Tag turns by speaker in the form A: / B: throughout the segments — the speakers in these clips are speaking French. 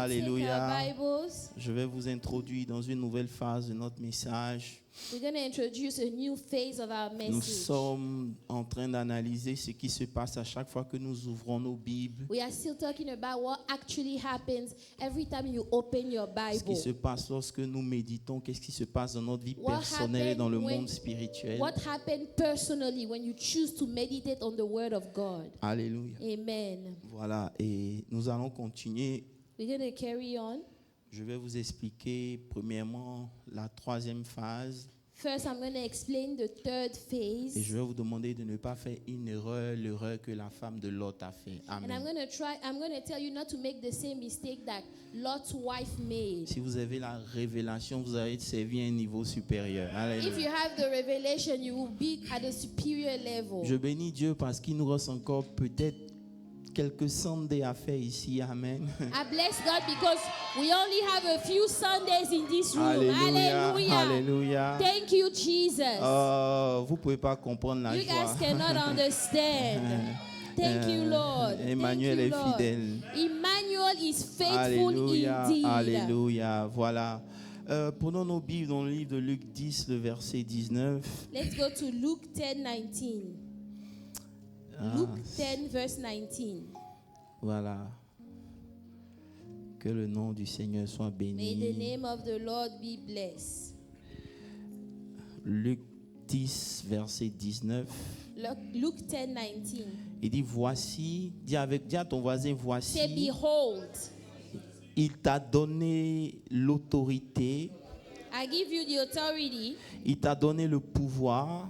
A: Alléluia.
B: Bibles.
A: Je vais vous introduire dans une nouvelle phase de notre message.
B: We're going to introduce a new phase of our
A: Nous
B: message.
A: sommes en train d'analyser ce qui se passe à chaque fois que nous ouvrons nos Bibles.
B: We are still talking about what actually happens every time you open your
A: Ce qui
B: Bible.
A: se passe lorsque nous méditons, qu'est-ce qui se passe dans notre vie
B: What
A: personnelle et dans le
B: happened
A: monde spirituel.
B: What happened personally when you choose to meditate on the Word of God?
A: Alléluia.
B: Amen.
A: Voilà, et nous allons continuer.
B: We're going to carry on.
A: Je vais vous expliquer premièrement la troisième phase
B: First, I'm going to explain the third
A: et
B: phase.
A: je vais vous demander de ne pas faire une erreur, l'erreur que la femme de Lot a fait.
B: And I'm
A: Amen.
B: going to tell you not to make the same mistake that Lot's wife made.
A: Si vous avez la révélation, vous allez servir à un niveau supérieur.
B: If
A: Alléluia.
B: you have the revelation, you will be at a superior level.
A: Je bénis Dieu parce qu'il nous reste encore peut-être quelques Sundays à faire ici. Amen.
B: I bless God because we only have a few Sundays in this room.
A: Alléluia.
B: Hallelujah.
A: Alléluia.
B: Thank you, Jesus.
A: Vous ne pouvez pas comprendre la
B: You
A: joie.
B: guys cannot understand. Thank you, Lord.
A: Emmanuel
B: Thank
A: est
B: you, Lord.
A: fidèle.
B: Emmanuel is faithful
A: Alléluia.
B: indeed.
A: Alléluia. Voilà. Prenons nos Bibles dans le livre de Luc 10, le verset 19.
B: Let's go to Luke 10:19. Luke 10, verse 19.
A: Voilà. Que le nom du Seigneur soit
B: May the
A: béni.
B: name of the Lord be blessed.
A: Luc 10, verset 19.
B: Luke 10:19.
A: Il dit voici, dis à ton voisin,
B: Say,
A: voici,
B: behold,
A: il t'a donné l'autorité,
B: I give you the authority,
A: il t'a donné le pouvoir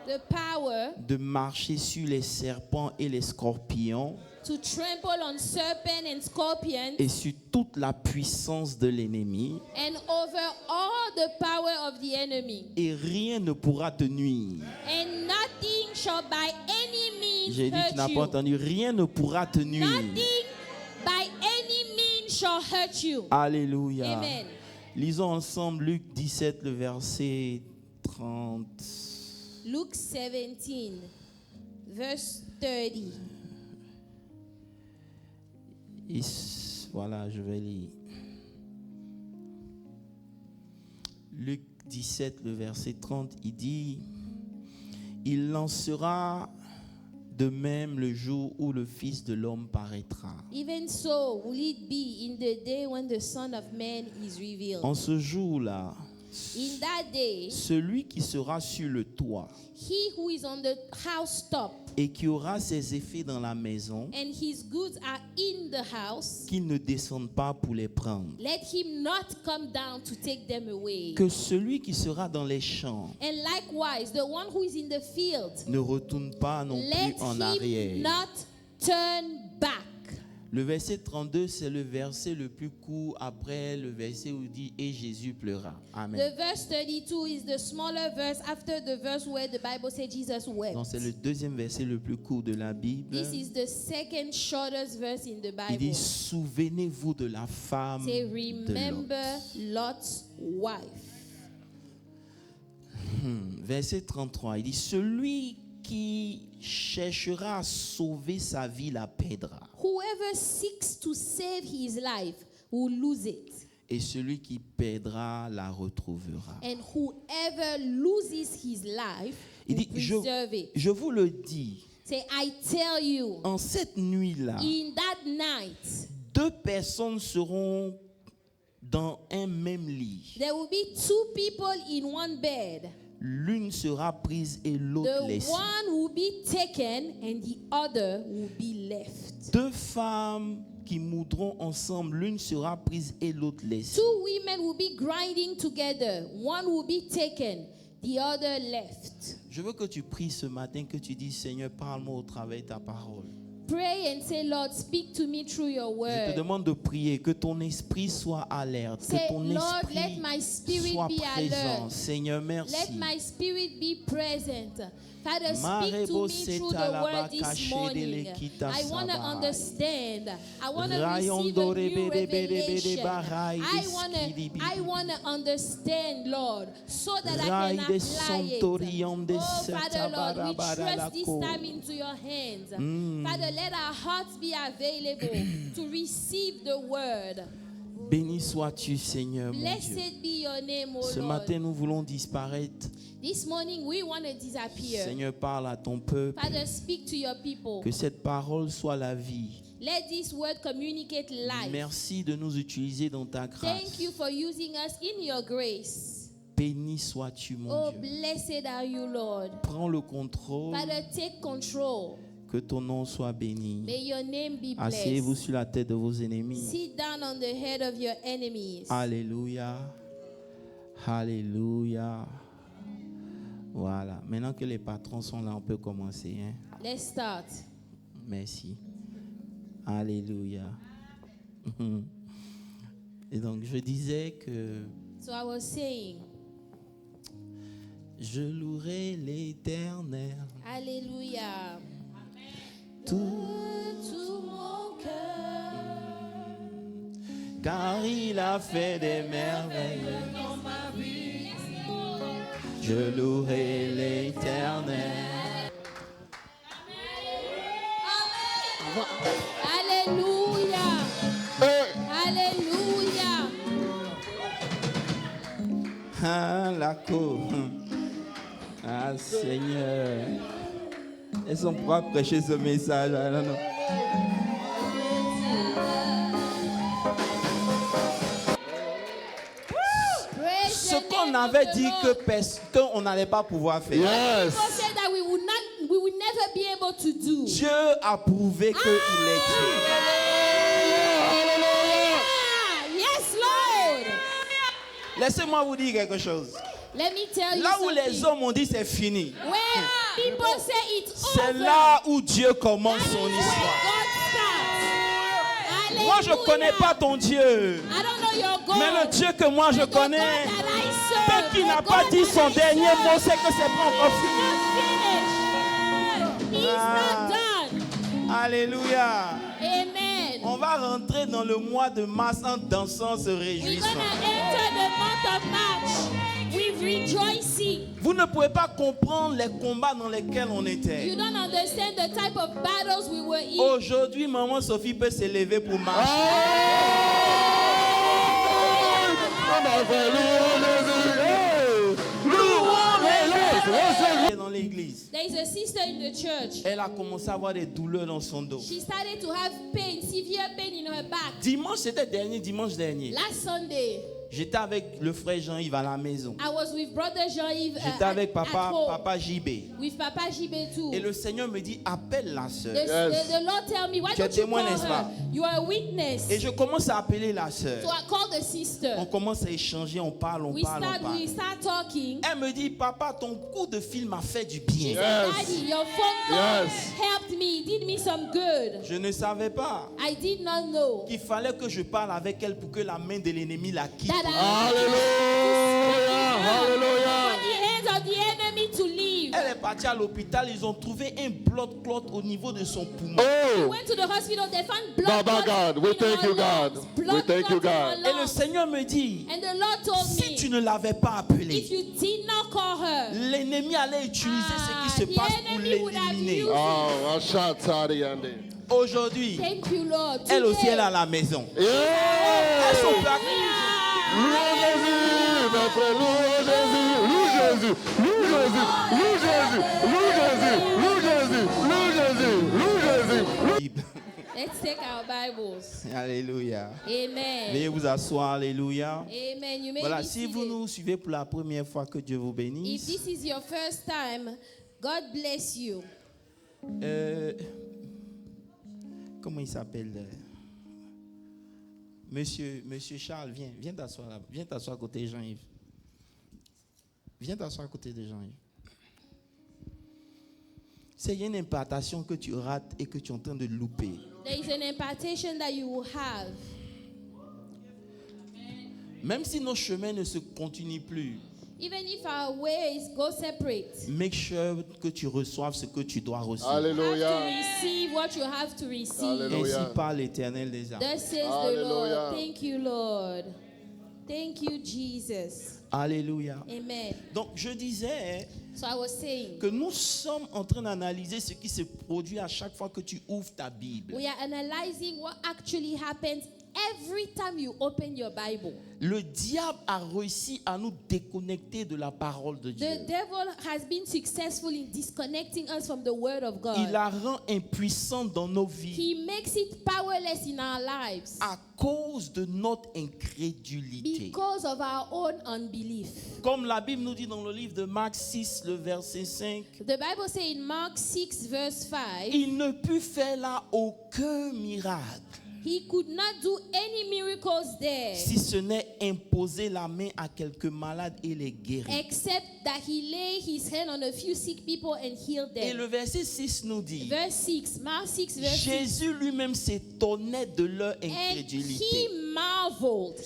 B: the power
A: de marcher sur les serpents et les scorpions
B: to trample on serpents and scorpions
A: et sur toute la puissance de l'ennemi,
B: and over all the power of the enemy.
A: et rien ne pourra te nuire.
B: And nothing shall by any means
A: J'ai dit, tu
B: hurt
A: n'as pas
B: you.
A: entendu, rien ne pourra te nuire.
B: Nothing by any means shall hurt you.
A: Alléluia.
B: Amen.
A: Lisons ensemble Luc 17, le verset 30.
B: Luke 17, verse 30.
A: Voilà, je vais lire. Luc 17, le verset 30, il dit, il lancera de même le jour où le Fils de l'homme paraîtra.
B: Even so will it be in the day when the Son of Man is revealed.
A: En ce jour-là,
B: In that day,
A: celui qui sera sur le toit
B: he who is on the housetop
A: et qui aura ses effets dans la maison,
B: and his goods are in the house,
A: qu'il ne descende pas pour les prendre.
B: let him not come down to take them away.
A: Que celui qui sera dans les champs
B: And likewise, the one who is in the field,
A: ne retourne pas non
B: let
A: plus en
B: him
A: arrière.
B: not turn back.
A: Le verset 32, c'est le verset le plus court après le verset où il dit « Et Jésus pleura ». Amen.
B: The verse 32 is the smaller verse after the verse where the Bible says Jesus wept.
A: Donc c'est le deuxième verset le plus court de la Bible.
B: This is the second shortest verse in the
A: Il dit «
B: Bible.
A: Souvenez-vous de la femme
B: Say,
A: de
B: remember
A: Lot ».
B: Lot's wife.
A: Verset 33, il dit « Celui qui cherchera à sauver sa vie la perdra.
B: Whoever seeks to save his life will lose it.
A: Et celui qui perdra la retrouvera. »
B: And whoever loses his life
A: Il
B: will
A: dit,
B: preserve it.
A: je vous le dis,
B: Say, I tell you,
A: en cette nuit-là,
B: in that night,
A: deux personnes seront dans un même lit.
B: there will be two people in one bed.
A: L'une sera prise et l'autre
B: The
A: laissée.
B: one will be taken and the other will be left.
A: Deux femmes qui moudront ensemble, l'une sera prise et l'autre laissée.
B: Two women will be grinding together. One will be taken, the other left.
A: Je veux que tu pries ce matin, que tu dises, Seigneur, parle-moi au travers de ta parole.
B: Pray and say, Lord, speak to me through your
A: Je te
B: word.
A: demande de prier, que ton esprit soit alerte,
B: Say,
A: que ton
B: Lord, let
A: esprit
B: my spirit
A: soit
B: be
A: présent.
B: alert.
A: Seigneur,
B: Let
A: merci.
B: my spirit be present. Father, speak to me through the word this morning. I want to understand. I want to receive a new revelation. I want to understand, Lord, so that I can apply it. Oh, Father, Lord, we trust this time into your hands. Father, let our hearts be available to receive the word.
A: Béni sois-tu, Seigneur, mon Dieu.
B: Blessed be your name, O
A: Ce
B: Lord.
A: matin, nous voulons disparaître.
B: This morning we want to disappear.
A: Seigneur, parle à ton peuple.
B: Father, speak to your people.
A: Que cette parole soit la vie.
B: Let this word communicate life.
A: Merci de nous utiliser dans ta grâce.
B: Thank you for using us in your grace.
A: Béni sois-tu, mon
B: Oh,
A: Dieu.
B: blessed are you, Lord.
A: Prends le contrôle.
B: Father, take control.
A: Que ton nom soit béni.
B: May your name be
A: Asseyez-vous
B: blessed.
A: sur la tête de vos ennemis.
B: Sit down on the head of your enemies.
A: Alléluia. Alléluia. Voilà. Maintenant que les patrons sont là, on peut commencer. Hein?
B: Let's start.
A: Merci. Alléluia. Et donc, je disais que
B: So I was saying,
A: je louerai l'Éternel.
B: Alléluia.
A: Tout
B: mon cœur.
A: car il a fait des merveilles. Je louerai l'Éternel.
B: Alléluia. Alléluia.
A: Ah, la cour. Ah, Seigneur. Elles sont prêtes à prêcher ce message. Non, non. Ce qu'on avait dit qu'on n'allait pas pouvoir faire.
C: Yes.
B: People said that we will never be able to do.
A: Dieu a prouvé qu'il est Dieu.
B: Ah, yes, Lord.
A: Laissez-moi vous dire quelque chose.
B: Let me tell you
A: Là où
B: something.
A: les hommes ont dit c'est fini,
B: Where people say it's
A: c'est
B: over,
A: là où Dieu commence
B: that is
A: son
B: where
A: histoire.
B: God starts.
A: Moi, je ne
B: Hallelujah.
A: connais pas ton Dieu.
B: I don't know your God.
A: Mais le Dieu que moi je
B: But the
A: connais,
B: God that I serve,
A: peut qui
B: the
A: n'a
B: God
A: pas dit
B: that
A: son
B: I
A: dernier
B: serve,
A: mot, c'est que c'est pas encore fini.
B: He's
A: Ah.
B: not done.
A: Alléluia.
B: Amen.
A: On va rentrer dans le mois de mars en dansant, se
B: We're
A: réjouissant.
B: gonna enter the month of March with rejoicing.
A: Vous ne pouvez pas comprendre les combats dans lesquels on
B: You
A: était.
B: don't understand the type of battles we were in.
A: Aujourd'hui, maman Sophie peut se lever pour marcher. Dans l'église,
B: There is a sister in the church.
A: elle a commencé à avoir des douleurs dans son dos.
B: She started to have pain, severe pain in her back.
A: Dimanche, c'était dimanche dernier.
B: Last Sunday,
A: J'étais avec le frère Jean-Yves à la maison.
B: I was with Brother Jean-Yves
A: J'étais avec
B: at home,
A: papa JB.
B: with Papa JB too.
A: Et le Seigneur me dit, appelle la sœur.
B: The Lord tell me, why
A: Tu es
B: don't you
A: témoin,
B: call
A: n'est-ce
B: her?
A: pas?
B: You are a witness.
A: Et je commence à appeler la sœur.
B: So I call the sister.
A: On commence à échanger, on parle.
B: We start talking.
A: Elle me dit, papa, ton coup de fil m'a fait du bien.
B: Daddy, your phone call
C: Yes.
B: helped me, did me some good.
A: Je ne savais pas
B: I did not know
A: qu'il fallait que je parle avec elle pour que la main de l'ennemi la quitte.
B: that I
C: Hallelujah.
B: for the hands of the enemy to leave.
A: Elle est partie à l'hôpital, ils ont trouvé un blood clot au niveau de son poumon.
C: Oh,
B: Went to the hospital, they found blood
C: Baba
B: clot
C: God, we
B: in
C: thank
B: her
C: you, God.
B: lungs.
C: We
B: Blood
C: thank you,
B: clot in her
C: God.
A: Et le
B: lungs.
A: Seigneur me dit,
B: And the Lord told
A: si tu
B: me,
A: ne l'avais pas
B: if
A: appelé,
B: you did not call her,
A: l'ennemi allait utiliser ce qui se
B: the
A: passe pour
B: enemy would have
A: l'éliminer.
B: used
C: Oh, Ashatari Yande.
A: Aujourd'hui,
B: Thank you, Lord.
A: elle aussi,
B: Today,
A: elle est à la maison.
C: Yeah.
A: Elles sont plaquées.
C: Louez Jésus, mes frères, louez Jésus, louez Jésus, louez Jésus, louez Jésus, louez Jésus, louez Jésus, louez Jésus, louez Jésus.
B: let's take our Bibles.
A: Alléluia.
B: Amen.
A: Veuillez vous asseoir, alléluia.
B: Amen. You may
A: Voilà,
B: be
A: si vous
B: seated.
A: nous suivez pour la première fois, que Dieu vous
B: If
A: bénisse.
B: this is your first time, God bless you.
A: Comment il s'appelle Monsieur Charles, viens t'asseoir là. Viens t'asseoir à côté de Jean-Yves. Viens t'asseoir à côté de Jean-Yves. C'est une impartation que tu rates et que tu es en train de louper.
B: There is an impartation that you will have.
A: Même si nos chemins ne se continuent plus,
B: Even if our ways go separate,
A: make sure que tu reçoives ce que tu dois recevoir.
B: you have to
C: Alléluia.
B: receive what you have to receive.
C: Alléluia.
A: Ainsi parle l'Éternel des armées.
B: Thus says the
C: Hallelujah.
B: Lord. Thank you, Lord. Thank you, Jesus.
A: Alléluia.
B: Amen.
A: Donc je disais
B: So I was saying,
A: que nous sommes en train d'analyser ce qui se produit à chaque fois que tu ouvres ta Bible.
B: we are analyzing what actually happens every time you open your Bible.
A: Le diable a réussi à nous déconnecter de la parole de Dieu.
B: The devil has been successful in disconnecting us from the Word of God.
A: Il la rend impuissante dans nos vies
B: He makes it powerless in our lives
A: à cause de notre incrédulité.
B: because of our own unbelief.
A: Comme la Bible nous dit dans le livre de Marc 6, le verset 5,
B: The Bible says in Mark 6 verse 5,
A: il ne put faire là aucun miracle,
B: he could not do any miracles there
A: si ce n'est imposer la main à quelques malades et les guérir.
B: except that he lay his hand on a few sick people and healed
A: Et
B: them.
A: le verset 6 nous dit,
B: Verse 6, Mark 6 verse 6.
A: Jésus lui-même s'étonnait de leur
B: And
A: incrédulité.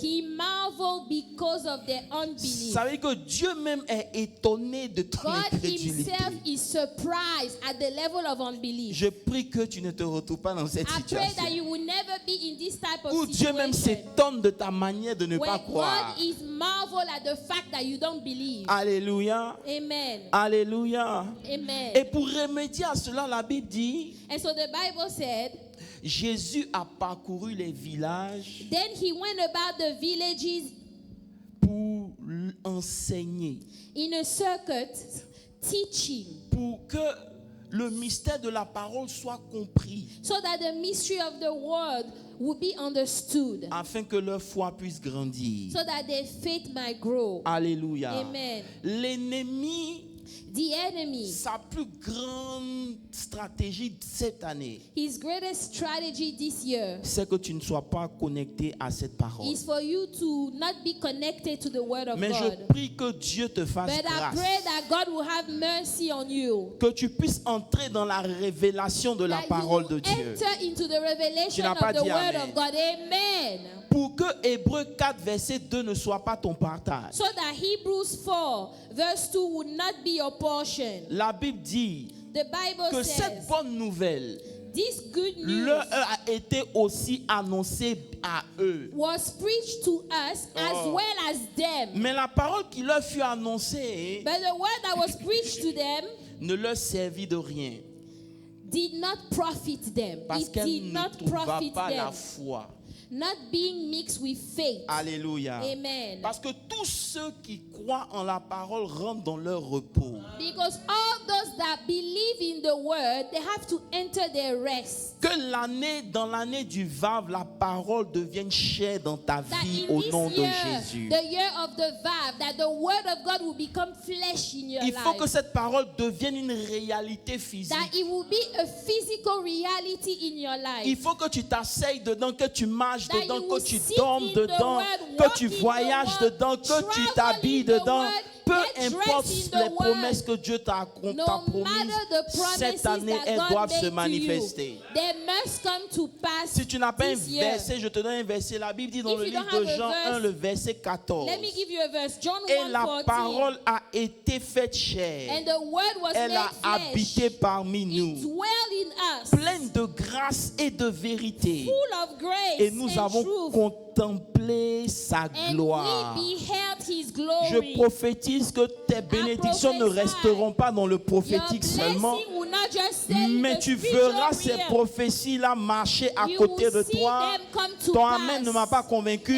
B: he marveled because of their unbelief.
A: Ça veut dire que Dieu même est étonné de ton
B: God
A: incrédulité.
B: himself is surprised at the level of unbelief.
A: Je prie que tu ne te retrouves pas dans cette
B: I pray that
A: situation
B: you will never be in this type of
A: où Dieu même
B: situation
A: s'étonne de ta manière de ne
B: where
A: pas croire.
B: God is marveled at the fact that you don't believe.
A: Alléluia.
B: Amen.
A: Alléluia.
B: Amen.
A: Et pour remédier à cela, la Bible dit,
B: And so the Bible said,
A: Jésus a parcouru les villages
B: then he went about the villages
A: pour enseigner,
B: in a circuit, teaching,
A: pour que le mystère de la parole soit compris,
B: so that the mystery of the word would be understood,
A: afin que leur foi puisse grandir.
B: so that their faith might grow.
A: Alléluia.
B: Amen.
A: L'ennemi,
B: The enemy,
A: sa plus grande stratégie cette année,
B: his greatest strategy this year
A: c'est que tu ne sois pas connecté à cette parole.
B: is for you to not be connected to the word of
A: Mais je
B: God.
A: prie que Dieu te fasse
B: But I
A: grâce,
B: pray that God will have mercy on you.
A: que tu puisses entrer dans la révélation de la
B: That
A: parole
B: you
A: de
B: will
A: Dieu.
B: enter into the revelation
A: Tu n'as pas
B: of the
A: dit
B: word
A: amen.
B: of God. Amen.
A: Pour que Hébreux 4, verset 2 ne soit pas ton partage.
B: So that Hebrews 4 verse 2 would not be your portion.
A: La Bible dit
B: The Bible
A: que
B: says
A: cette bonne nouvelle
B: this good news
A: leur a été aussi annoncée à eux.
B: was preached to us as well as them.
A: Mais la parole qui leur fut annoncée
B: But the word that was preached to them
A: ne leur servit de rien,
B: did not profit them.
A: parce
B: It
A: qu'elle
B: did
A: ne
B: not
A: trouva
B: profit
A: pas la
B: them.
A: foi.
B: Not being mixed with faith.
A: Alléluia.
B: Amen.
A: Parce que tous ceux qui croient en la parole rentrent dans leur repos.
B: Because all those that believe in the word, they have to enter their rest.
A: Que dans l'année du Vav, la parole devienne chère dans ta
B: That
A: vie
B: in
A: au
B: this
A: nom de
B: year,
A: Jésus.
B: the year of the Vav, that the word of God will become flesh in your
A: Il faut que
B: life.
A: cette parole devienne une réalité physique.
B: That it will be a physical reality in your life.
A: Il faut que tu t'asseyes dedans, que tu marches
B: That
A: dedans,
B: you
A: que
B: will
A: tu
B: sit
A: dormes
B: in the
A: dedans,
B: word,
A: que
B: walk
A: tu
B: in the
A: voyages
B: word,
A: dedans, que tu
B: travel
A: t'habilles
B: in the
A: dedans.
B: word,
A: Peu
B: get
A: importe
B: dressed in
A: les
B: the word.
A: promesses que Dieu t'a
B: No
A: promises,
B: matter the promises
A: cette année,
B: that
A: elles
B: God
A: doivent
B: made
A: se
B: to
A: manifester.
B: you, they must come to pass.
A: Si tu n'as pas un
B: this year.
A: verset, je te donne un verset. La Bible dit dans
B: If
A: le
B: you
A: livre
B: don't
A: de
B: have a
A: Jean
B: verse,
A: 1, le verset 14.
B: Let me give you a verse. John
A: Et la
B: 1:14.
A: parole a été faite chair.
B: And the word was
A: Elle a
B: made flesh.
A: habité parmi
B: It
A: nous,
B: dwelled in us,
A: pleine de grâce et de vérité.
B: full of grace
A: Et nous
B: and
A: avons
B: truth.
A: contemplé sa
B: And
A: gloire.
B: we beheld his
A: Je
B: glory.
A: prophétise que tes bénédictions ne
B: prophesy.
A: resteront pas dans le
B: Your
A: prophétique seulement,
B: blessing will not just stay in
A: mais
B: the
A: tu
B: spiritual
A: verras ces
B: realm.
A: prophéties-là marcher à
B: You
A: côté
B: will
A: de
B: see
A: toi.
B: them come to
A: Ton
B: pass.
A: amen ne m'a pas convaincu.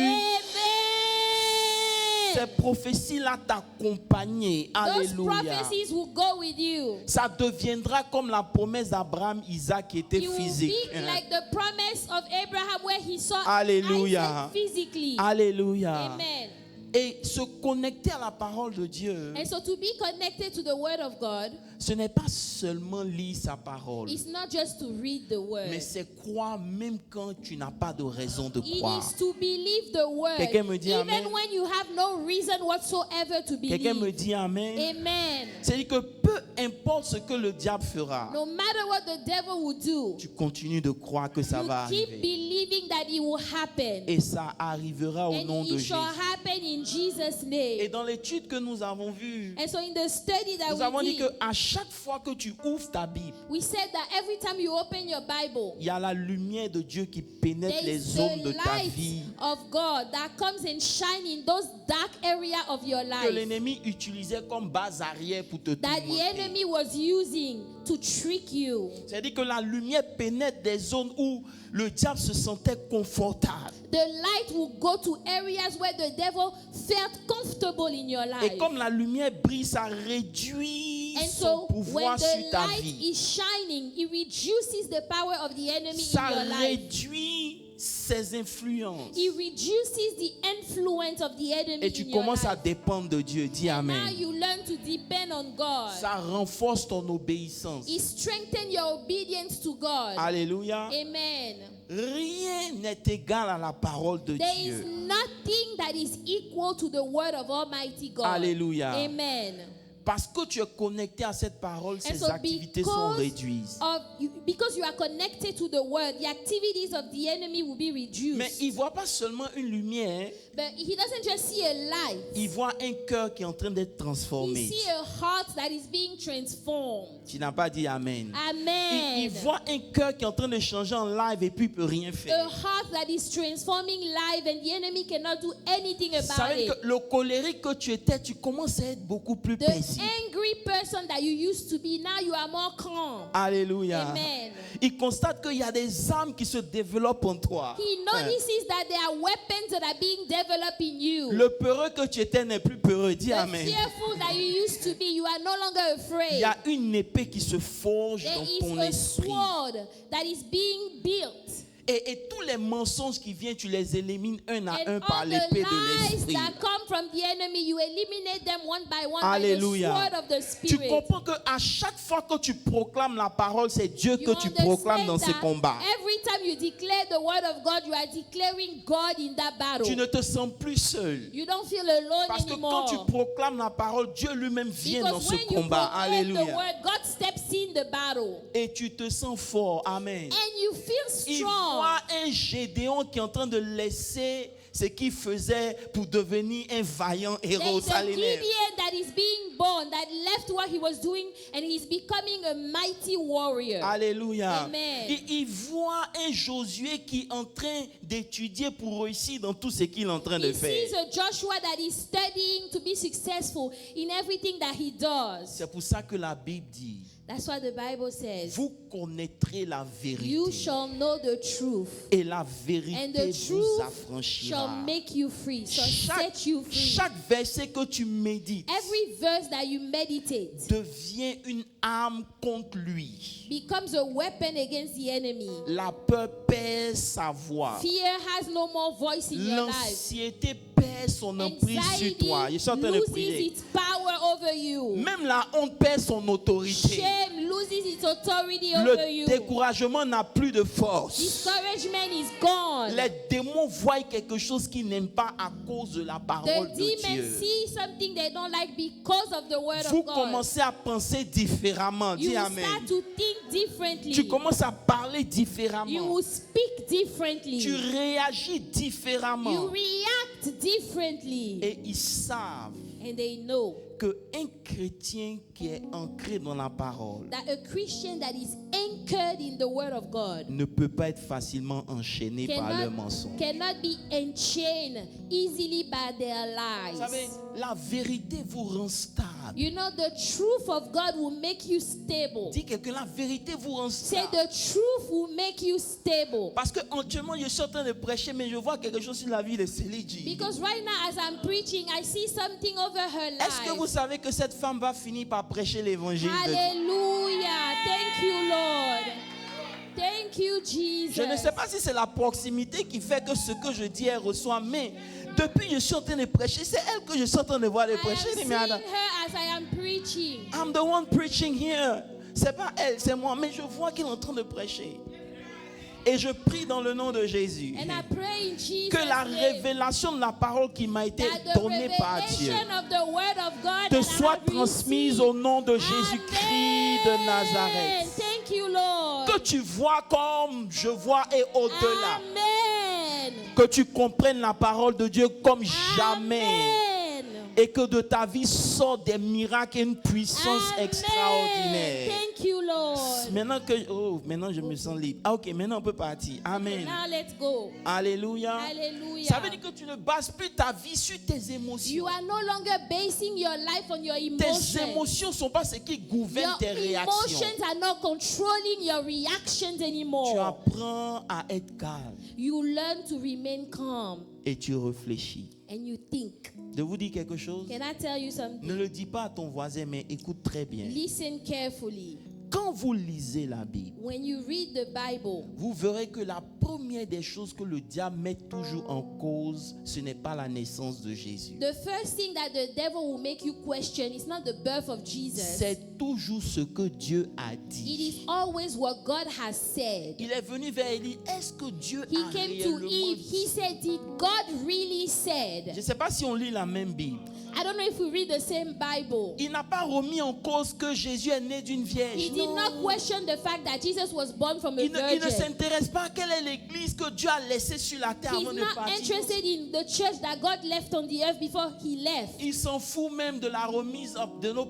A: Ces
B: Amen.
A: prophéties-là t'accompagner.
B: Those
A: Alléluia.
B: prophecies will go with you.
A: Ça deviendra comme la promesse d'Abraham, Isaac qui était
B: You will
A: physique.
B: be like the promise of Abraham where he saw
A: Alléluia.
B: Isaac physically.
A: Alléluia.
B: Amen.
A: Et se connecter à la parole de Dieu,
B: And so to be connected to the word of God,
A: ce n'est pas seulement lire sa parole,
B: it's not just to read the word.
A: mais c'est croire même quand tu n'as pas de raison de
B: It
A: croire.
B: is to believe the word.
A: Quelqu'un me dit
B: Even
A: amen.
B: when you have no reason whatsoever to believe.
A: Quelqu'un me dit amen.
B: Amen.
A: C'est-à-dire que peu importe ce que le diable fera,
B: no matter what the devil will do,
A: tu continues de croire que ça va
B: you keep
A: arriver.
B: believing that it will happen.
A: Et ça arrivera au nom
B: And
A: de
B: it
A: Jésus.
B: shall happen in Jesus'
A: Et
B: name.
A: dans l'étude que nous avons vue,
B: And so in the study that
A: nous avons
B: we
A: dit
B: did,
A: qu'à chaque fois que tu ouvres ta Bible,
B: we said that every time you open your Bible,
A: il y a la lumière de Dieu qui pénètre
B: there
A: les
B: is
A: zones
B: the
A: de ta
B: light
A: vie
B: of God that comes and shine in those dark areas of your
A: que
B: life
A: l'ennemi utilisait comme base arrière pour te
B: that the
A: tourmenter.
B: enemy was using to trick you.
A: C'est-à-dire que la lumière pénètre des zones où le diable se sentait confortable.
B: The light will go to areas where the devil felt comfortable in your
A: Et
B: life.
A: comme la lumière brille, ça réduit
B: And
A: son
B: so when
A: pouvoir sur
B: the
A: ta
B: light
A: vie.
B: is shining, it reduces the power of the enemy
A: Ça
B: in your life.
A: réduit ses influences.
B: It reduces the influence of the enemy
A: Et tu
B: in your
A: commences à
B: life.
A: dépendre de Dieu. Dis
B: Now
A: Amen.
B: you learn to depend on God.
A: Ça renforce ton obéissance.
B: It strengthens your obedience to God.
A: Alléluia.
B: Amen.
A: Rien n'est égal à la parole de
B: There is
A: Dieu.
B: nothing that is equal to the word of Almighty God.
A: Alléluia.
B: Amen.
A: Parce que tu es connecté à cette parole,
B: And
A: ses
B: so
A: activités sont réduites.
B: because you are connected to the word, the activities of the enemy will be reduced.
A: Mais il ne voit pas seulement une lumière,
B: But he doesn't just see a light.
A: il voit un cœur qui est en train d'être
B: He
A: transformé.
B: sees a heart that is being transformed.
A: Tu n'as pas dit Amen.
B: Amen.
A: Il voit un cœur qui est en train de changer en live et puis il ne peut rien
B: A
A: faire.
B: heart that is transforming life and the enemy cannot do anything
A: Ça
B: about
A: veut dire
B: it.
A: que le colérique que tu étais, tu commences à être beaucoup plus
B: The
A: paisible.
B: angry person that you used to be, now you are more calm.
A: Alléluia.
B: Amen.
A: Il constate qu'il y a des âmes qui se développent en toi.
B: He notices that there are weapons that are being developed in you.
A: Le peureux que tu étais n'est plus peureux. Dis
B: The
A: Amen.
B: fearful that you used to be, you are no longer
A: Il
B: afraid.
A: y a une épée qui se forge
B: There
A: dans
B: is
A: ton
B: a
A: esprit.
B: sword that is being built.
A: Et tous les mensonges qui viennent, tu les élimines un à un
B: And
A: par
B: all the
A: l'épée de
B: lies
A: l'esprit.
B: that come from the enemy, you eliminate them one by one
A: Alléluia.
B: by the sword of the
A: Tu
B: Spirit.
A: comprends qu'à chaque fois que tu proclames la parole, c'est Dieu
B: You
A: que tu proclames dans
B: understand
A: ce
B: that
A: combat.
B: every time you declare the word of God, you are declaring God in that battle.
A: Tu ne te sens plus seul.
B: You don't feel alone
A: Parce que
B: anymore.
A: quand tu proclames la parole, Dieu lui-même vient dans
B: Because
A: ce
B: when you
A: combat.
B: proclaim the
A: Alléluia.
B: word, God steps in the battle.
A: Et tu te sens fort. Amen.
B: And you feel
A: Il
B: strong.
A: voit un Gédéon qui est en train de laisser ce qu'il faisait pour devenir un vaillant
B: There
A: héros.
B: is a
A: Alléluia.
B: Gideon that is being born, that left what he was doing, and he's becoming a mighty warrior.
A: Alléluia.
B: Amen.
A: Il voit un Josué qui est en train d'étudier pour réussir dans tout ce qu'il est en train de
B: He
A: faire.
B: sees a Joshua that is studying to be successful in everything that he does.
A: C'est pour ça que la Bible dit,
B: That's what the Bible says.
A: vous connaîtrez la vérité.
B: You shall know the truth,
A: Et la
B: and
A: vérité
B: the
A: vous
B: truth
A: affranchira.
B: shall make you free, shall set you free.
A: Chaque verset que tu médites
B: Every verse that you meditate
A: devient une arme contre lui.
B: becomes a weapon against the enemy.
A: La peur perd sa voix.
B: Fear has no more voice in your life.
A: L'anxiété perd son emprise sur
B: Anxiety
A: toi. Je suis en train de
B: loses
A: prier.
B: its power over you.
A: Même la honte perd son autorité.
B: Shame loses its authority over
A: Le
B: you.
A: découragement n'a plus de force.
B: Discouragement is gone.
A: Les démons voient quelque chose qu'ils n'aiment pas à cause de la parole
B: The
A: de
B: demons
A: Dieu.
B: see something they don't like because of the word
A: Vous
B: of God.
A: commencez à penser différemment.
B: You
A: Dis
B: will
A: Amen.
B: start to think differently.
A: Tu commences à parler
B: You
A: différemment.
B: will speak differently.
A: Tu réagis
B: You
A: différemment.
B: react differently.
A: Et ils savent
B: And they know
A: qu'un chrétien qui est ancré dans la parole
B: that a Christian that is anchored in the word of God
A: ne peut pas être facilement enchaîné par le mensonge.
B: cannot be enchained easily by their
A: Vous savez,
B: lies.
A: la vérité vous rend stable.
B: You know, the truth of God will make you stable.
A: Dis quelqu'un, la vérité vous rend
B: Say
A: stable.
B: the truth will make you stable.
A: Parce que actuellement, je suis en train de prêcher, mais je vois quelque chose sur la vie de Céline G.
B: Because right now, as I'm preaching, I see something over her
A: Est-ce que vous
B: life.
A: savez que cette femme va finir par prêcher l'évangile de Dieu?
B: Hallelujah. Thank you, Lord. Thank you, Jesus.
A: Je ne sais pas si c'est la proximité qui fait que ce que je dis, elle reçoit, mais depuis que je suis en train de prêcher, c'est elle que je suis en train de voir de
B: I am
A: prêcher.
B: seeing
A: Mais
B: her as I am preaching.
A: I'm the one preaching here. C'est pas elle, c'est moi, mais je vois qu'elle est en train de prêcher. Et je prie dans le nom de Jésus
B: And I pray in Jesus'
A: que la
B: name
A: révélation de la parole qui m'a été
B: that the
A: donnée par Dieu
B: revelation of the word of God
A: te
B: that I
A: soit
B: have
A: transmise
B: received.
A: au nom de Jésus-Christ de
B: Amen.
A: Nazareth.
B: Thank you, Lord.
A: Que tu vois comme je vois et au-delà.
B: Amen.
A: Que tu comprennes la parole de Dieu comme jamais.
B: Amen.
A: Et que de ta vie sortent des miracles et une puissance
B: Amen.
A: extraordinaire.
B: Thank you, Lord.
A: Maintenant je me sens libre. Ah ok, maintenant on peut partir. Amen.
B: Now let's go.
A: Alléluia.
B: Hallelujah.
A: Ça veut dire que tu ne bases plus ta vie sur tes
B: You
A: émotions.
B: are no longer basing your life on your
A: Tes
B: emotions.
A: émotions ne sont pas ce qui gouverne
B: Your
A: tes réactions.
B: emotions are not controlling your reactions
A: Tu
B: anymore.
A: apprends à être calme
B: You learn to remain calm
A: et tu réfléchis.
B: and you think.
A: De vous dire quelque chose?
B: Can I tell you something?
A: Ne le dis pas à ton voisin, mais écoute très bien.
B: Listen carefully.
A: Quand vous lisez la Bible,
B: When you read the Bible,
A: vous verrez que la première des choses que le diable met toujours en cause, ce n'est pas la naissance de Jésus.
B: the first thing that the devil will make you question is not the birth of Jesus.
A: C'est toujours ce que Dieu a
B: It
A: dit.
B: is always what God has said.
A: Il est venu vers Élie. Est-ce que Dieu
B: He
A: a
B: came to
A: réellement
B: Eve.
A: dit?
B: He said, did God really
A: Je
B: said?
A: ne sais pas si on lit la même Bible.
B: I don't know if we read the same Bible.
A: Il n'a pas remis en cause que Jésus est né d'une vierge.
B: He did
A: Non.
B: not question the fact that Jesus was born from a
A: Il ne
B: virgin.
A: s'intéresse pas à quelle est l'église que Dieu a laissée sur la terre
B: He's
A: avant de
B: not
A: partir.
B: interested in the church that God left on the earth before he left.
A: Il s'en fout même de la remise de nos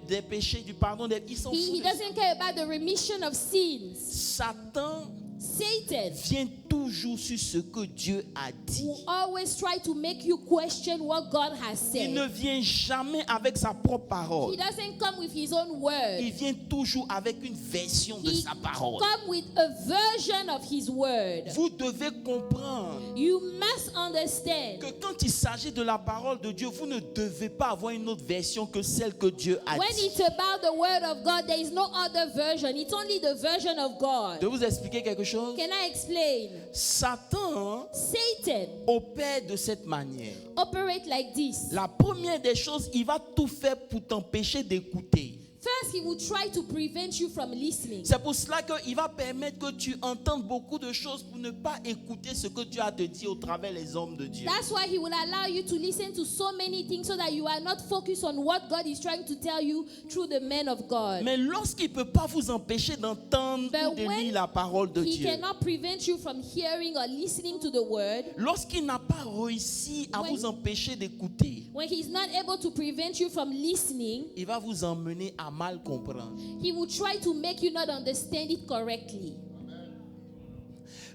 A: des péchés, du pardon des. Il s'en
B: He
A: fout.
B: doesn't care about the remission of sins.
A: Satan
B: Satan
A: vient toujours sur ce que Dieu a dit.
B: will always try to make you question what God has
A: Il ne
B: said.
A: vient jamais avec sa propre
B: He
A: parole.
B: doesn't come with his own word.
A: Il vient toujours avec une version de
B: He
A: sa parole.
B: come with a version of his word.
A: Vous devez comprendre
B: You must understand.
A: que quand il s'agit de la parole de Dieu, vous ne devez pas avoir une autre version que celle que Dieu a
B: When
A: dit.
B: it's about the word of God, there is no other version. It's only the version of God.
A: Je vais vous expliquer quelque chose.
B: Can I explain?
A: Satan
B: Satan
A: opère de cette manière.
B: operate like this.
A: La première des choses, il va tout faire pour t'empêcher d'écouter.
B: First, he will try to prevent you from listening.
A: C'est pour cela qu'il va permettre que tu entendes beaucoup de choses pour ne pas écouter ce que Dieu a te dit au travers des hommes de Dieu.
B: That's why he will allow you to listen to so many things so that you are not focused on what God is trying to tell you through the men of God.
A: Mais lorsqu'il ne peut pas vous empêcher d'entendre
B: But
A: ou de
B: when
A: lire la parole de
B: He
A: Dieu,
B: cannot prevent you from hearing or listening to the word.
A: lorsqu'il n'a pas réussi à
B: When-
A: vous empêcher d'écouter,
B: When he's not able to prevent you from listening,
A: il va vous emmener à mal comprendre.
B: he will try to make you not understand it correctly.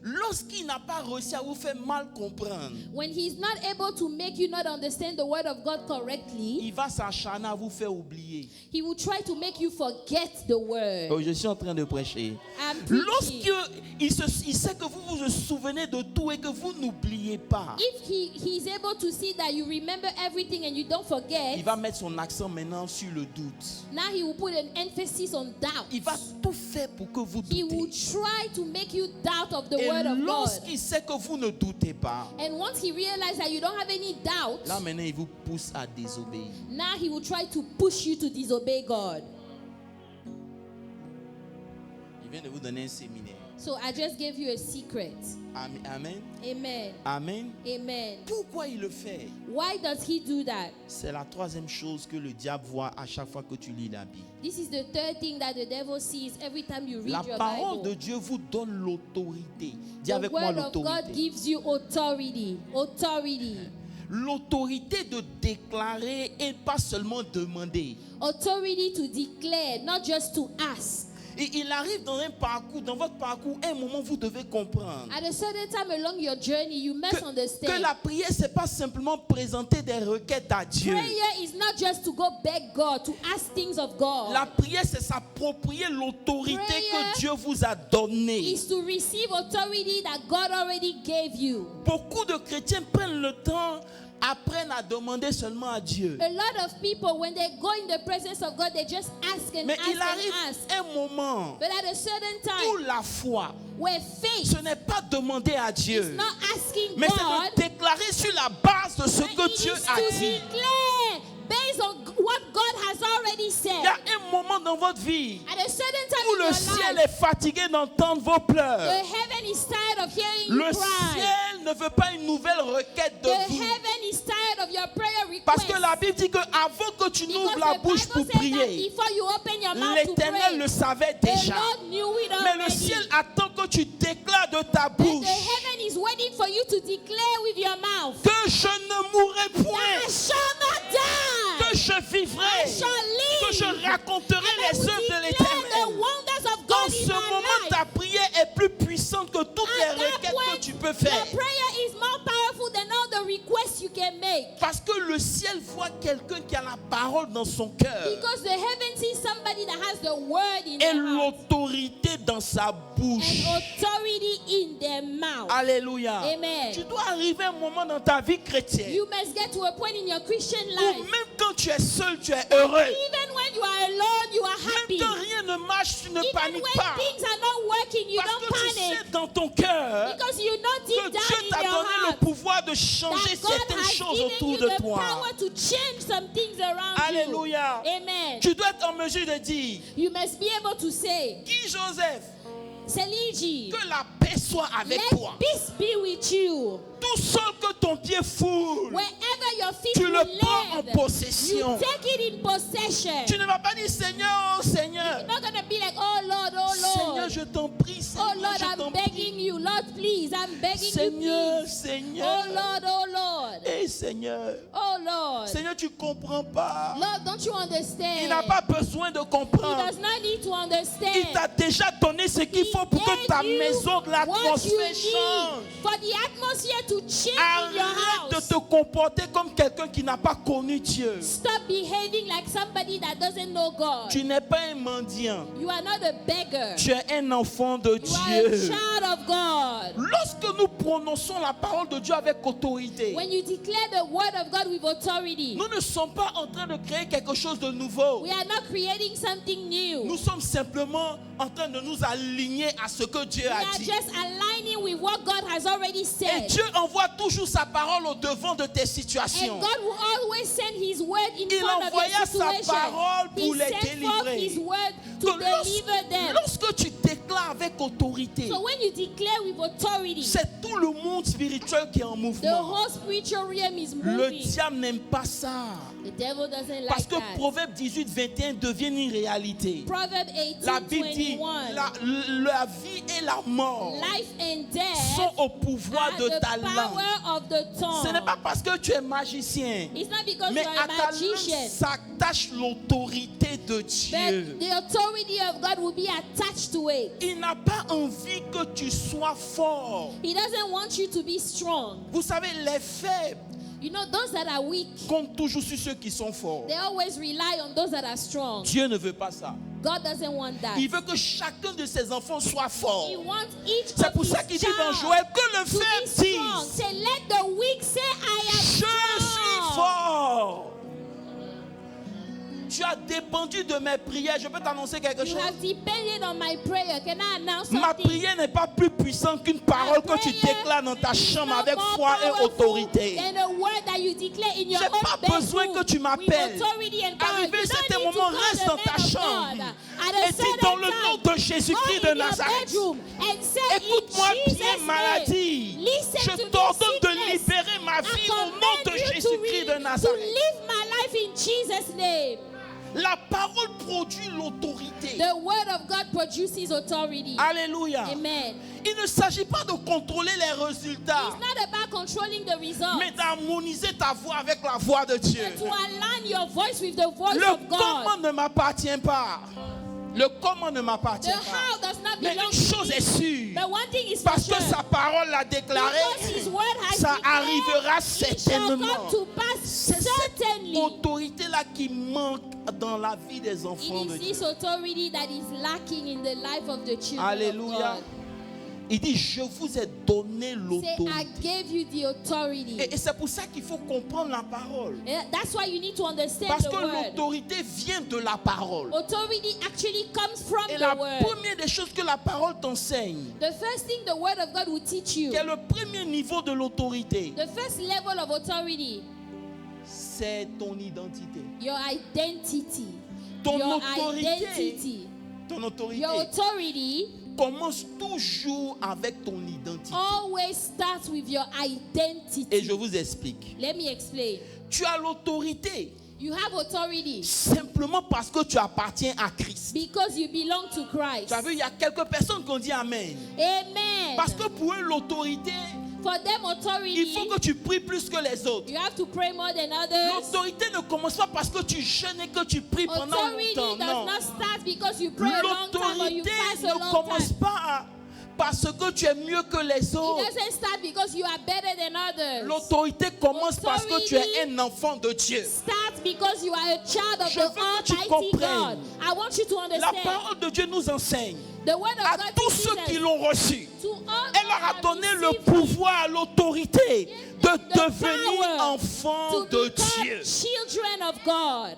A: Lorsqu'il n'a pas réussi à vous faire mal comprendre,
B: When he's not able to make you not understand the word of God correctly,
A: il va s'acharner à vous faire oublier.
B: he will try to make you forget the word.
A: Oh, je suis en train de prêcher.
B: I'm preaching.
A: Lorsqu'il sait que vous vous souvenez de tout et que vous n'oubliez pas,
B: If he's able to see that you remember everything and you don't forget,
A: il va mettre son accent maintenant sur le doute.
B: now he will put an emphasis on doubt.
A: Il va tout faire pour que vous
B: He will
A: doutez.
B: try to make you doubt of the
A: Et
B: word of God.
A: lorsqu'il sait que vous ne doutez pas,
B: And once he realizes that you don't have any doubt,
A: là maintenant il vous pousse à désobéir.
B: now he will try to push you to disobey God.
A: Il vient de vous donner un séminaire.
B: So I just gave you a secret.
A: Amen. Amen.
B: Amen.
A: Amen.
B: Amen.
A: Pourquoi il le fait?
B: Why does he do that?
A: C'est la troisième chose que le diable voit à chaque fois que tu lis la Bible.
B: This is the third thing that the devil sees every time you read
A: La
B: your
A: parole de
B: Bible.
A: Dieu vous donne l'autorité. Dis
B: The
A: avec moi
B: word of God
A: l'autorité.
B: gives you authority. Authority.
A: L'autorité de déclarer et pas seulement demander.
B: Authority to declare, not just to ask.
A: Et il arrive dans un parcours, dans votre parcours, un moment vous devez comprendre
B: At a certain time along your journey, you must
A: que
B: understand.
A: la prière c'est pas simplement présenter des requêtes à Dieu.
B: Prayer is not just to go beg God, to ask things of God.
A: La prière c'est s'approprier l'autorité
B: Prayer
A: que Dieu vous a donnée.
B: Is to receive authority that God already gave you.
A: Beaucoup de chrétiens prennent le temps, apprennent à demander seulement à Dieu.
B: A lot of people, when they go in the presence of God, they just ask and
A: Mais
B: ask
A: il arrive
B: and ask.
A: un moment
B: But at a certain
A: où
B: time,
A: la foi,
B: where faith
A: ce n'est pas demander à
B: is
A: Dieu,
B: not asking
A: mais c'est
B: God,
A: de déclarer sur la base de ce
B: but
A: que
B: it
A: Dieu
B: is
A: a
B: to
A: dit.
B: declare based on what God God has already
A: Il
B: said.
A: y a un moment dans votre vie
B: At a certain time
A: où
B: in
A: le
B: your
A: ciel
B: life,
A: est fatigué d'entendre vos pleurs.
B: the heaven is tired of hearing you
A: Le
B: cry.
A: ciel ne veut pas une nouvelle requête de
B: The
A: vous.
B: heaven is tired of your prayer request.
A: Parce que la Bible dit qu'avant que tu n'ouvres la bouche pour prier,
B: before you open your mouth to
A: l'Éternel
B: pray,
A: le savait
B: the
A: déjà.
B: Lord knew it
A: Mais le
B: already.
A: ciel attend que tu déclares de ta
B: And
A: bouche
B: the heaven is waiting for you to declare with your mouth.
A: que je ne mourrai
B: I
A: point,
B: shall not die.
A: que je vivrai,
B: I shall live.
A: que je raconterai
B: And I
A: les
B: will
A: œuvres de
B: declare the
A: l'Éternel.
B: wonders of
A: En
B: God
A: ce
B: in my
A: moment,
B: life.
A: ta prière est plus puissante que toutes
B: At
A: les
B: that
A: requêtes
B: point,
A: que tu peux
B: your
A: faire.
B: prayer is more powerful than all the requests you can make.
A: Parce que le ciel voit quelqu'un qui a la parole dans son cœur
B: Because the heaven sees somebody that has the word in
A: et
B: their heart
A: l'autorité dans sa bouche.
B: and authority in their mouth.
A: Alléluia.
B: Amen.
A: Tu dois arriver un moment dans ta vie chrétienne
B: You must get to a point in your Christian
A: où
B: life.
A: même quand tu es seul, tu es heureux.
B: Even when you are alone, you are
A: Même
B: happy.
A: quand rien ne marche, tu ne
B: Even
A: paniques
B: when
A: pas.
B: things are not working, you
A: Parce
B: don't
A: que tu
B: panic.
A: sais dans ton cœur
B: Because you know
A: que
B: deep
A: Dieu
B: down
A: t'a
B: in your
A: donné le
B: heart
A: pouvoir de changer
B: that God
A: certaines
B: has
A: choses
B: given
A: autour
B: you
A: de
B: the
A: toi.
B: power to change some things around
A: Alléluia.
B: you. Amen.
A: Tu dois être en mesure de dire,
B: You must be able to say,
A: dis Joseph,
B: Seliji,
A: que la paix soit avec
B: let
A: toi.
B: peace be with you.
A: Tout seul que ton pied foule,
B: Wherever your feet
A: tu
B: will
A: le prends en
B: land,
A: possession.
B: you take it in possession.
A: Tu ne vas pas dire Seigneur, oh Seigneur.
B: You're not going to be like, oh Lord,
A: Seigneur,
B: Lord.
A: je t'en prie,
B: Oh
A: Seigneur,
B: Lord,
A: je
B: I'm
A: t'en
B: begging
A: prie.
B: you. Lord, please, I'm begging
A: Seigneur,
B: you, please.
A: Seigneur.
B: Oh Lord, oh Lord.
A: Eh Seigneur.
B: Oh Lord.
A: Seigneur, tu comprends pas.
B: Lord, don't you understand?
A: Il n'a pas besoin de
B: He
A: comprendre.
B: does not need to understand.
A: Il t'a déjà donné ce qu'il faut pour que ta maison,
B: what you
A: l'atmosphère
B: need
A: change.
B: for the atmosphere to change in your
A: Arrête de
B: house.
A: te comporter comme quelqu'un qui n'a pas connu Dieu.
B: Stop behaving like somebody that doesn't know God.
A: Tu n'es pas un mendiant.
B: You are not a beggar.
A: Tu es un enfant de
B: You are a
A: Dieu.
B: child of God.
A: Lorsque nous prononçons la parole de Dieu avec autorité,
B: When you declare the word of God with authority,
A: nous ne sommes pas en train de créer quelque chose de nouveau.
B: we are not creating something new.
A: Nous sommes simplement en train de nous aligner à ce que Dieu
B: We
A: a
B: are
A: dit.
B: just aligning with what God has already
A: Et
B: said.
A: Dieu envoie toujours sa parole au devant de tes
B: And
A: situations.
B: God will always send His word in
A: Il
B: front of
A: envoya
B: your
A: sa
B: situation.
A: parole pour
B: He
A: les
B: sent forth
A: délivrer.
B: His word to
A: Donc,
B: deliver them.
A: lorsque tu déclares avec autorité,
B: So when you declare with authority,
A: c'est tout le monde spirituel qui est en
B: the
A: mouvement.
B: whole spiritual realm is
A: Le
B: moving.
A: diable n'aime pas ça.
B: The devil doesn't
A: Parce
B: like
A: que
B: that.
A: Proverbe 18, 21 devient une réalité.
B: Proverb 18,
A: La Bible dit
B: 21.
A: la vie et la mort
B: Life and death
A: sont au pouvoir
B: are
A: de
B: the
A: ta langue.
B: power of the tongue.
A: Ce n'est pas parce que tu es magicien,
B: It's not because
A: mais
B: you're
A: à
B: a
A: ta langue
B: magician,
A: s'attache l'autorité de Dieu.
B: but the authority of God will be attached to it.
A: Il n'a pas envie que tu sois fort.
B: He doesn't want you to be strong.
A: Vous savez, les faibles
B: You know, those that are weak,
A: comptent toujours sur ceux qui sont forts.
B: they always rely on those that are strong.
A: Dieu ne veut pas ça.
B: God doesn't want that.
A: Il veut que chacun de ses enfants soit fort.
B: He wants each
A: C'est
B: of
A: pour ça
B: his
A: qu'il dit dans
B: child
A: Joël que le
B: to be
A: faible
B: strong.
A: dise,
B: Say, let the weak say, I am
A: je suis
B: strong.
A: fort. Tu as dépendu de mes prières. Je peux t'annoncer quelque
B: You
A: chose.
B: have depended on my prayer. Can I announce
A: Ma
B: something?
A: prière n'est pas plus puissante qu'une parole que tu
B: prayer
A: déclares dans ta
B: is
A: chambre
B: not
A: avec
B: more
A: foi et
B: powerful
A: autorité.
B: than a word that you declare in your
A: J'ai
B: own
A: pas
B: bedroom
A: besoin que tu
B: with
A: m'appelles.
B: authority and power.
A: Arrivé
B: You don't
A: certain
B: need to
A: moment,
B: call
A: reste
B: the
A: dans
B: man
A: ta
B: of
A: chambre
B: God. At a
A: et dis
B: certain
A: dans le
B: time,
A: nom de Jésus-Christ
B: go
A: de
B: in your
A: Nazareth.
B: bedroom and say,
A: Écoute-moi
B: in Jesus'
A: bien,
B: name,
A: maladie.
B: listen
A: Je
B: to this
A: t'ordonne de
B: sickness.
A: libérer ma
B: I
A: vie au nom
B: command
A: de
B: you to
A: Jésus-Christ de
B: to
A: Nazareth.
B: live my life in Jesus' name.
A: La parole produit l'autorité.
B: The word of God produces authority.
A: Alléluia.
B: Amen.
A: Il ne s'agit pas de contrôler les résultats,
B: It's not about controlling the results,
A: mais d'harmoniser ta voix avec la voix de Dieu.
B: but to align your voice with the voice
A: Le
B: of God.
A: comment ne m'appartient pas. Le comment ne m'appartient
B: The
A: pas.
B: how does not
A: Mais
B: belong
A: une
B: to
A: chose
B: me.
A: est sûre.
B: But one thing is for
A: Parce que
B: sure.
A: sa parole l'a déclaré,
B: Because his word has
A: ça
B: declared,
A: arrivera
B: it shall
A: certainement.
B: come to pass
A: C'est cette
B: certainly.
A: autorité-là qui manque dans la vie des
B: It
A: enfants de
B: is
A: Dieu.
B: this authority that is lacking in the life of the children
A: Alléluia.
B: of God.
A: Il dit, je vous ai donné
B: Say, I
A: l'autorité.
B: gave you the authority.
A: Et c'est pour ça qu'il faut comprendre la parole.
B: That's why you need to understand
A: Parce
B: the
A: que
B: word.
A: l'autorité vient de la parole.
B: Authority actually comes from
A: Et
B: the
A: la
B: word.
A: première des choses que la parole t'enseigne,
B: The first thing the word of God will teach you,
A: qui est le premier niveau de l'autorité,
B: the first level of authority,
A: c'est ton identité.
B: Your identity.
A: Ton
B: Your
A: autorité.
B: identity.
A: Ton autorité
B: Your authority
A: commence toujours avec ton identité.
B: always starts with your identity.
A: Et je vous explique.
B: Let me explain.
A: Tu as l'autorité
B: You have authority
A: simplement parce que tu appartiens à Christ.
B: because you belong to Christ.
A: Tu as vu, il y a quelques personnes qui ont dit Amen.
B: Amen.
A: Parce que pour eux, l'autorité,
B: For them,
A: il
B: authority,
A: faut que tu pries plus que les autres.
B: you have to pray more than others.
A: L'autorité ne commence pas parce que tu jeûnes et que tu pries pendant
B: Authority
A: longtemps.
B: does
A: Non.
B: not start because you pray a long time or you
A: L'autorité
B: fast a
A: ne
B: long
A: commence
B: time.
A: pas parce que tu es mieux que les
B: It
A: autres.
B: doesn't start because you are better than others.
A: L'autorité commence parce que tu es un enfant de Dieu.
B: Start because you are a child of
A: Je
B: the
A: veux que tu
B: Almighty
A: comprennes.
B: God. I want you to
A: La
B: understand.
A: parole de Dieu nous enseigne
B: The word
A: à
B: of God
A: tous
B: teaches
A: ceux
B: us
A: qui l'ont reçu.
B: to all
A: Elle leur
B: that
A: a
B: have
A: donné le
B: received
A: pouvoir, l'autorité de
B: the
A: devenir
B: power
A: enfant
B: to
A: de
B: become
A: Dieu.
B: children of God.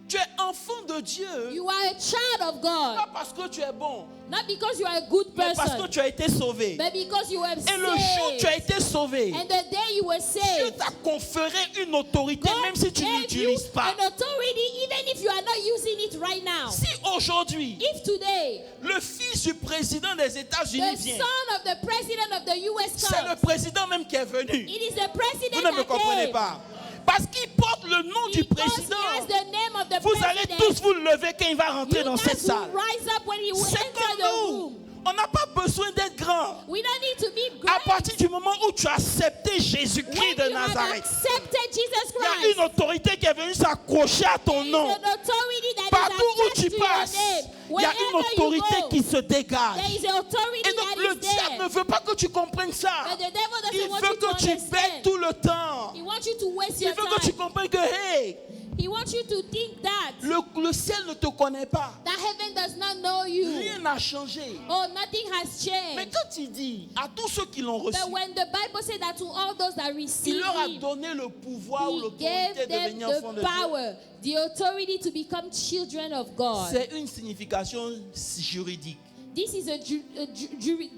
A: Tu es enfant de Dieu,
B: You are a child of God.
A: pas parce que tu es bon,
B: Not because you are a good
A: mais parce que
B: person,
A: tu as été sauvé.
B: but because you were
A: Et le jour où tu as
B: saved.
A: été sauvé,
B: And the day you were
A: Dieu
B: saved,
A: t'a conféré une autorité
B: God
A: même si tu
B: gave you
A: n'utilises pas.
B: an authority even if you are not using it right now.
A: Si aujourd'hui,
B: If today,
A: le fils du président des États-Unis
B: the
A: vient,
B: son of the president of the U.S.
A: c'est le
B: comes,
A: président même qui est venu.
B: it is the
A: Vous
B: president
A: ne me
B: that
A: comprenez
B: came.
A: pas. Parce qu'il porte le nom du
B: Because
A: président.
B: he has the name of the
A: Vous allez
B: president.
A: tous vous lever quand il va rentrer
B: You
A: dans
B: guys
A: cette salle.
B: will rise up when he will
A: C'est
B: enter
A: comme
B: the
A: nous.
B: room.
A: On n'a pas besoin d'être grand.
B: We don't need to be
A: À
B: great.
A: partir du moment où tu as accepté
B: When
A: Jésus-Christ de
B: you have
A: Nazareth,
B: accepted Jesus
A: il y a
B: Christ,
A: une autorité qui est venue s'accrocher à ton
B: there is
A: nom.
B: an authority that
A: Partout
B: is
A: où
B: attached
A: tu
B: to your
A: passes,
B: name.
A: il y a une
B: Wherever you
A: autorité
B: go,
A: qui se dégage.
B: there is an authority
A: Et donc
B: that
A: le
B: is
A: diable ne
B: there.
A: veut pas que tu comprennes ça.
B: But the devil
A: Il
B: doesn't want
A: veut
B: you to
A: que tu bêtes
B: understand.
A: tout le temps.
B: He wants you to waste
A: Il
B: your
A: veut que tu
B: time.
A: comprennes que hey,
B: He wants you to think that
A: le ciel ne te connaît pas.
B: heaven does not know you.
A: Rien n'a changé.
B: Oh, nothing has
A: Mais
B: changed.
A: quand il dit à tous ceux qui l'ont reçu,
B: But when the Bible said that to all those that
A: il
B: receive
A: leur a
B: him,
A: donné le pouvoir ou
B: he
A: l'autorité
B: gave
A: de
B: them
A: devenir enfants de
B: the
A: Dieu.
B: power, the authority to become children of God.
A: C'est une signification juridique.
B: This is a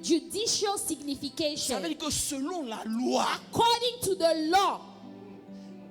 B: judicial
A: Ça
B: signification.
A: veut dire que selon la loi,
B: According to the law,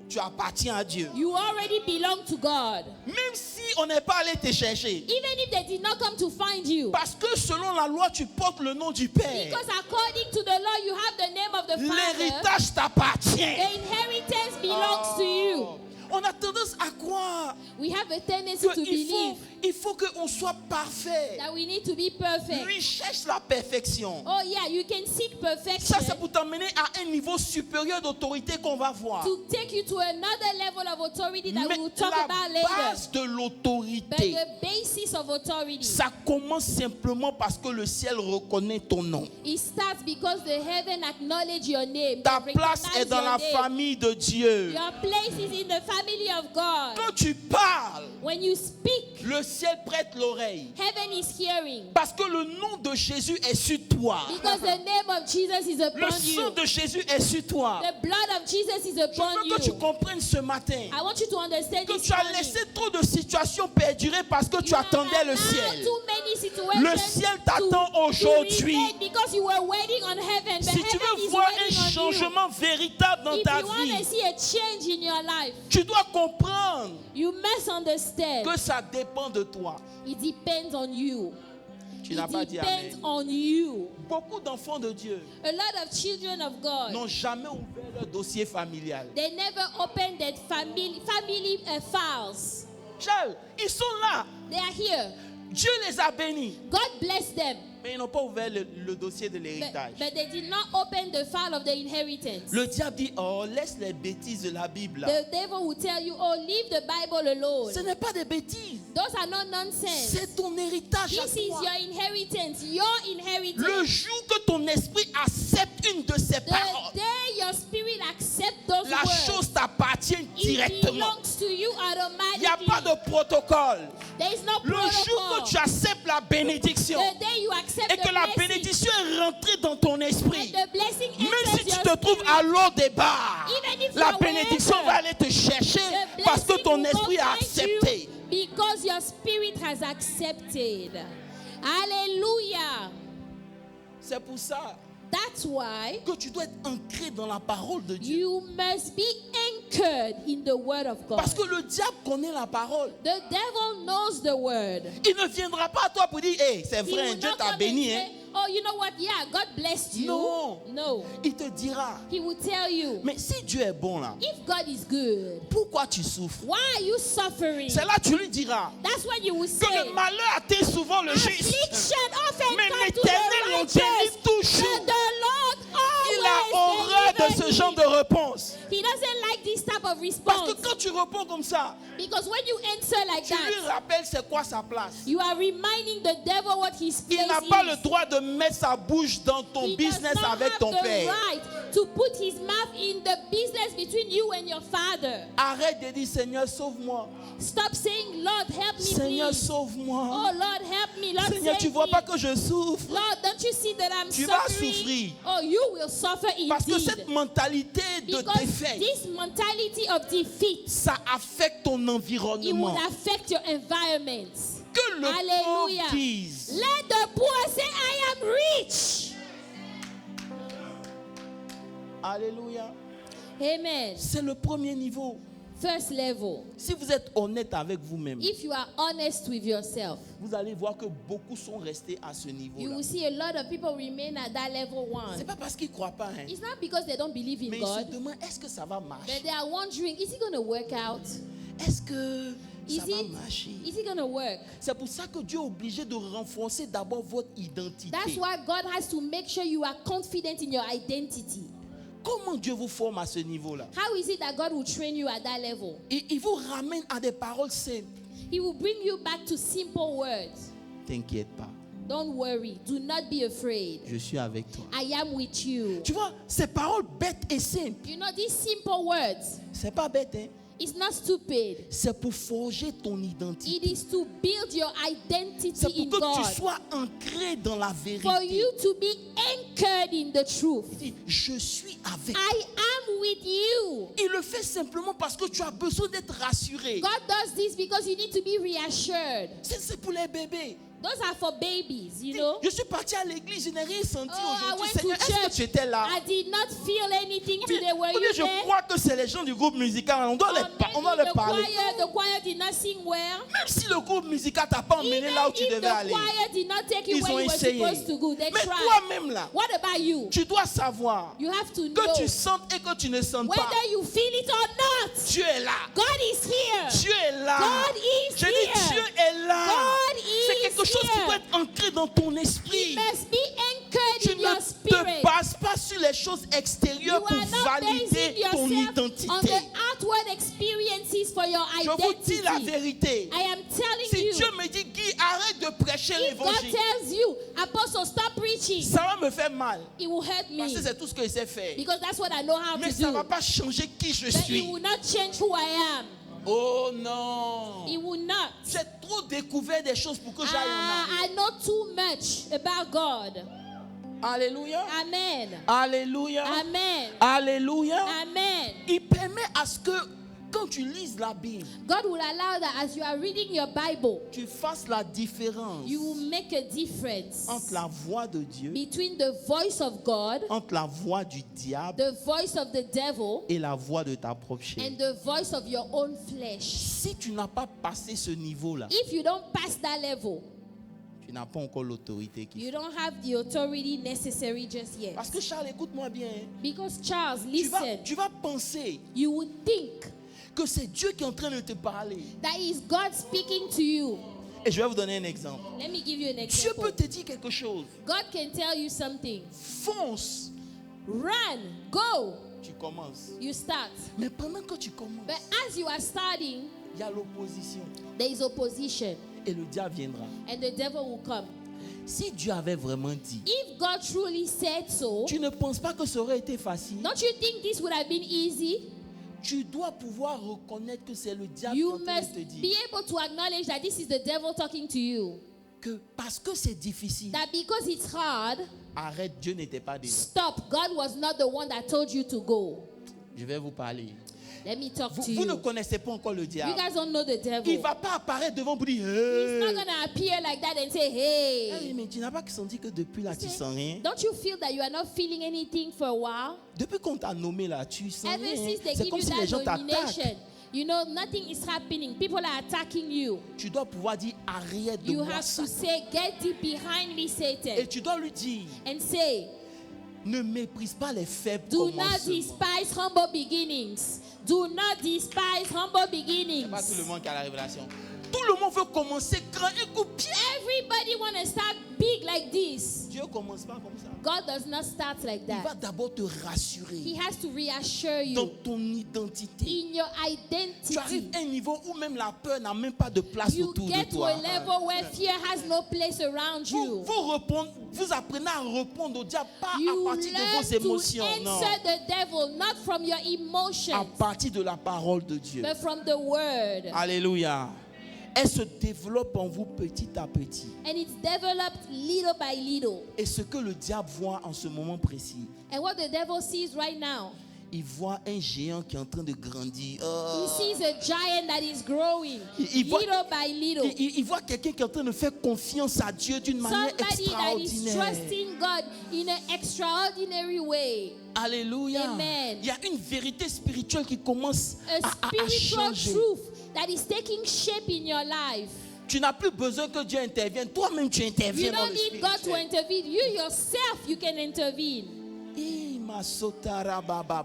A: tu appartiens à Dieu.
B: you already belong to God.
A: Même si on n'est pas allé te chercher.
B: Even if they did not come to find you.
A: Parce que selon la loi, tu portes le nom du Père.
B: Because according to the law, you have the name of the Father.
A: L'héritage t'appartient.
B: The inheritance belongs to you.
A: On a tendance à croire
B: We have a tendency to believe
A: qu'il faut qu'on soit parfait.
B: that we need to be perfect.
A: Lui cherche la perfection.
B: Oh yeah, you can seek
A: Ça,
B: perfection
A: c'est pour t'amener à un niveau supérieur d'autorité qu'on va voir.
B: to take you to another level of authority that
A: Mais
B: we will talk
A: la
B: about later.
A: base de
B: But
A: l'autorité,
B: the basis of authority,
A: ça commence simplement parce que le ciel reconnaît ton nom.
B: it starts because the heaven acknowledge your name.
A: Ta
B: They
A: place
B: recognize
A: est dans
B: your
A: la
B: name.
A: famille de Dieu.
B: Your place is in the family of God.
A: Quand tu parles,
B: When you speak,
A: le ciel prête l'oreille.
B: heaven is hearing.
A: Parce que le nom de Jésus est sur toi.
B: Because the name of Jesus is
A: Le
B: upon
A: sang
B: you.
A: de Jésus est sur toi.
B: The blood of Jesus is
A: Je
B: upon
A: veux que tu
B: you.
A: comprennes ce matin
B: I want you to understand
A: que
B: this
A: tu as
B: morning.
A: laissé trop de situations perdurer parce que tu
B: You have
A: attendais le
B: allowed
A: ciel.
B: too many situations
A: Le ciel t'attend aujourd'hui.
B: to remain because you were waiting on heaven. But
A: Si tu
B: heaven
A: veux
B: is
A: voir
B: waiting
A: un
B: on you.
A: changement véritable dans
B: If
A: ta
B: you want to
A: vie,
B: see a change in your life,
A: tu dois comprendre
B: you must understand
A: que ça dépend de toi.
B: it depends on you.
A: Tu n'as pas
B: It
A: dit
B: depends
A: Amen.
B: on you.
A: Beaucoup d'enfants de Dieu
B: A lot of children of God,
A: n'ont jamais ouvert leur dossier familial.
B: they never open their family files.
A: Charles, ils sont là.
B: They are here.
A: Dieu les a bénis.
B: God bless them.
A: Mais ils n'ont pas ouvert le dossier de l'héritage.
B: But they did not open the file of the inheritance.
A: Le diable dit, oh, laisse les bêtises de la Bible.
B: The devil will tell you, oh, leave the Bible alone.
A: Ce n'est pas des bêtises.
B: Those are not nonsense.
A: C'est ton héritage à
B: This is
A: toi.
B: your inheritance. Your inheritance.
A: Le jour que ton esprit accepte une de ces
B: The
A: paroles,
B: day your spirit accepts those
A: la
B: words,
A: chose t'appartient
B: it
A: directement.
B: belongs to you
A: Il n'y a
B: automatically.
A: pas de protocole.
B: There is no
A: Le jour
B: protocol.
A: que tu acceptes la bénédiction
B: The day you accept
A: et que
B: the
A: la
B: blessing,
A: bénédiction est rentrée dans ton esprit,
B: and the blessing
A: même
B: enters
A: si tu
B: your
A: te trouves
B: spirit,
A: à l'eau des bars,
B: even if
A: la
B: you are
A: bénédiction
B: wherever,
A: va aller te chercher
B: the
A: parce que
B: blessing
A: ton
B: will
A: esprit a
B: find
A: accepté.
B: you because your spirit has accepted. Hallelujah.
A: C'est pour ça
B: That's why
A: que tu dois être ancré dans la parole de Dieu.
B: you must be anchored in the word of God.
A: Parce que le diable connaît la parole.
B: The devil knows the word.
A: Il ne viendra pas à toi pour dire, hey, c'est
B: He
A: vrai,
B: will
A: Dieu
B: not
A: t'a
B: come and
A: béni.
B: say,
A: Hein.
B: oh, you know what? Yeah, God blessed you.
A: Non.
B: No.
A: Il te dira,
B: He will tell you,
A: mais si Dieu est bon là,
B: if God is good,
A: pourquoi tu souffres?
B: why are you suffering?
A: C'est là que tu lui diras
B: That's when you will
A: que
B: say,
A: le malheur atteint souvent le juste.
B: affliction often
A: Mais
B: comes to
A: l'Éternel
B: the
A: on
B: righteous,
A: délivre toujours.
B: but the Lord
A: Il a horreur de
B: always
A: ce
B: delivers
A: genre de réponse.
B: He doesn't like this type of
A: Parce
B: response.
A: que quand tu réponds comme ça,
B: Because when you answer like
A: tu lui
B: that,
A: rappelles c'est quoi sa place.
B: you are reminding the devil what his
A: Il
B: place
A: n'a pas le
B: is.
A: droit de mettre sa bouche dans ton
B: He
A: business
B: does not
A: avec
B: have
A: ton
B: the
A: père.
B: right to put his mouth in the business between you and your father.
A: Arrête de dire Seigneur sauve-moi.
B: Stop saying, Lord, help me,
A: Seigneur
B: please.
A: sauve-moi.
B: Oh, Lord, help me. Lord,
A: Seigneur, tu
B: save
A: vois
B: me.
A: pas que je souffre.
B: Lord, don't you see that I'm
A: Tu vas
B: suffering?
A: souffrir.
B: Oh, you will suffer
A: Parce que
B: indeed.
A: cette mentalité de
B: Because
A: défaite,
B: this mentality of defeat,
A: ça affecte ton
B: it
A: environnement.
B: would affect your environment.
A: Que le
B: Hallelujah.
A: pauvre dise,
B: Let the poor say, I am rich.
A: Alléluia.
B: Amen.
A: C'est le premier niveau.
B: First level.
A: Si vous êtes honnête avec vous-même,
B: If you are honest with yourself,
A: vous allez voir que beaucoup sont restés à ce
B: you
A: niveau-là.
B: will see a lot of people remain at that level
A: C'est
B: one.
A: pas parce qu'ils ne croient pas, hein,
B: It's not because they don't believe in
A: mais ils se
B: God,
A: demandent est-ce que ça va
B: but
A: marcher?
B: they are wondering, is it going to work out?
A: Est-ce que
B: Is
A: ça va marcher?
B: it going to work?
A: C'est pour ça que Dieu est obligé de renforcer d'abord votre identité.
B: That's why God has to make sure you are confident in your identity.
A: Comment Dieu vous forme à ce niveau-là?
B: How is it that God will train you at that level?
A: Il vous ramène à des paroles simples.
B: He will bring you back to simple words.
A: T'inquiète pas,
B: Don't worry. Do not be afraid.
A: je suis avec toi.
B: I am with you.
A: Tu vois, ces paroles bêtes et simples,
B: You know, these simple words,
A: c'est pas bête, hein?
B: it's not stupid.
A: C'est pour forger ton identité.
B: It is to build your identity
A: C'est
B: in
A: pour que
B: God.
A: tu sois ancré dans la
B: For
A: vérité.
B: you to be anchored in the truth.
A: Il dit, je suis avec toi.
B: I am with you.
A: Il le fait simplement parce que tu as besoin d'être rassuré.
B: God does this because you need to be reassured.
A: C'est pour les bébés.
B: Those are for babies, you know.
A: Je suis parti à l'église, je n'ai rien senti
B: Oh, I
A: aujourd'hui.
B: went to
A: Seigneur, est-ce que
B: church.
A: tu étais là?
B: I did not feel anything
A: Ou bien-
B: today. Were
A: ou bien
B: you
A: je
B: there?
A: crois que c'est les gens du groupe musical. On doit,
B: Or
A: on doit
B: maybe
A: leur parler.
B: the choir did not sing well.
A: Même si le groupe musical t'a pas emmené
B: Even
A: là où tu
B: if
A: devais
B: the
A: aller.
B: choir did not take you
A: Ils
B: where
A: ont
B: you were
A: essayé.
B: supposed to go, they
A: Mais
B: tried.
A: toi-même là,
B: What about you?
A: tu dois savoir
B: You have to
A: que
B: know
A: tu sentes et que tu ne sens pas.
B: whether you feel it or not.
A: Dieu est là.
B: God is here.
A: Dieu est là.
B: God is
A: Je dis
B: here.
A: Dieu est là.
B: God
A: C'est
B: is
A: quelque chose qui
B: here.
A: doit être ancré dans ton
B: It
A: esprit.
B: must be anchored
A: Tu
B: in your
A: ne
B: spirit.
A: te bases pas sur les choses
B: You
A: extérieures pour
B: are not
A: valider
B: basing
A: ton
B: yourself on
A: identité.
B: the outward experiences for your
A: Je vous dis
B: identity.
A: la vérité.
B: I am telling
A: Si
B: you,
A: Dieu me dit, Guy, arrête de prêcher
B: if God
A: l'évangile,
B: tells you, Apostle, stop preaching,
A: ça va me faire mal.
B: it will hurt
A: Parce
B: me
A: que c'est tout ce que je sais faire.
B: because that's what I know how
A: Mais
B: to
A: ça ne va
B: do.
A: pas changer qui je
B: But it
A: suis.
B: will not change who I am.
A: Oh non.
B: It will not.
A: J'ai trop découvert des choses pour que j'aille en arrière.
B: I know too much about God.
A: Alléluia.
B: Amen.
A: Alléluia.
B: Amen.
A: Alléluia.
B: Amen.
A: Il permet à ce que quand tu lises la Bible,
B: God will allow that as you are reading your Bible,
A: tu fasses la différence
B: you will make a difference
A: entre la voix de Dieu,
B: between the voice of God,
A: entre la voix du diable
B: the voice of the devil,
A: et la voix de ta propre chair.
B: and the voice of your own flesh.
A: Si tu n'as pas passé ce niveau-là,
B: If you don't pass that level,
A: tu n'as pas encore l'autorité qu'il
B: you
A: faut.
B: don't have the authority necessary just yet.
A: Parce que Charles, écoute-moi bien. hein.
B: Because Charles,
A: Tu
B: listen,
A: vas penser
B: you would think
A: que c'est Dieu qui est en train de te parler.
B: that is God speaking to you.
A: Et je vais vous donner un exemple.
B: Let me give you an
A: Dieu peut
B: example.
A: te dire quelque chose.
B: God can tell you something.
A: Fonce.
B: Run, go,
A: Tu commences.
B: you start.
A: Mais pendant que tu commences,
B: But as you are starting,
A: il y a l'opposition.
B: there is opposition,
A: Et le diable viendra.
B: and the devil will come.
A: Si Dieu avait vraiment dit,
B: If God truly said so,
A: tu ne penses pas que ça aurait été facile?
B: don't you think this would have been easy?
A: Tu dois pouvoir reconnaître que c'est le diable qui est
B: You
A: en train
B: must
A: de te
B: be
A: dire
B: able to acknowledge that this is the devil talking to you.
A: que parce que c'est difficile,
B: That because it's hard,
A: arrête, Dieu n'était pas dedans.
B: stop. God was not the one that told you to go.
A: Je vais vous parler.
B: Let me talk to
A: Vous ne
B: you.
A: connaissez pas encore le
B: You
A: diable.
B: guys don't know the
A: Il ne
B: devil.
A: va pas apparaître devant vous dire
B: He's not
A: hey.
B: going to appear like that and say,
A: Hey,
B: hey.
A: mais tu n'as pas senti que depuis là, tu sens rien.
B: Don't you feel that you are not feeling anything for a while?
A: Depuis qu'on t'a nommé là, tu sens
B: Ever
A: rien.
B: since they
A: C'est
B: give
A: comme
B: you
A: si les gens
B: that
A: t'attaquent.
B: nomination, you know, nothing is happening. People are attacking you.
A: Tu dois pouvoir dire arrête de
B: You
A: moi
B: have
A: ça.
B: to say, get thee behind me,
A: Et
B: Satan.
A: tu dois lui dire
B: And say,
A: ne méprise pas les faibles
B: do not
A: commencements.
B: despise humble beginnings. Do not despise humble beginnings.
A: C'est pas tout le monde qui a la révélation. Tout le monde veut commencer grand et coup de pied.
B: Everybody want to start big like this.
A: Dieu commence pas comme ça.
B: God does not start like
A: Il va
B: that.
A: d'abord te rassurer
B: He has to reassure
A: dans
B: you
A: ton identité.
B: in your
A: Tu arrives
B: identity.
A: à un niveau où même la peur n'a même pas de place
B: You
A: autour
B: get
A: de
B: to
A: toi.
B: a level where fear has no place around you.
A: Vous apprenez à répondre au diable pas
B: You
A: à partir de
B: learn
A: vos émotions,
B: to
A: non.
B: answer the devil not from your
A: À
B: emotions,
A: partir de la parole de Dieu.
B: but from the word.
A: Alléluia. Elle se développe en vous petit à petit.
B: And it's developed little by little.
A: Et ce que le diable voit en ce moment précis,
B: And what the devil sees right now,
A: il voit un géant qui est en train de grandir.
B: he sees a giant that is growing
A: Il voit-
B: little by little.
A: Il voit quelqu'un qui est en train de faire confiance à Dieu d'une manière
B: Somebody that is
A: extraordinaire.
B: trusting God in an extraordinary way.
A: Alléluia.
B: Amen.
A: Il y a une vérité spirituelle qui commence
B: A
A: à
B: spiritual
A: changer.
B: truth that is taking shape in your life.
A: Tu n'as plus besoin que Dieu intervienne. Toi-même, tu
B: You
A: interviens dans
B: don't
A: le
B: need God to
A: spirituel.
B: intervene. You yourself, you can intervene.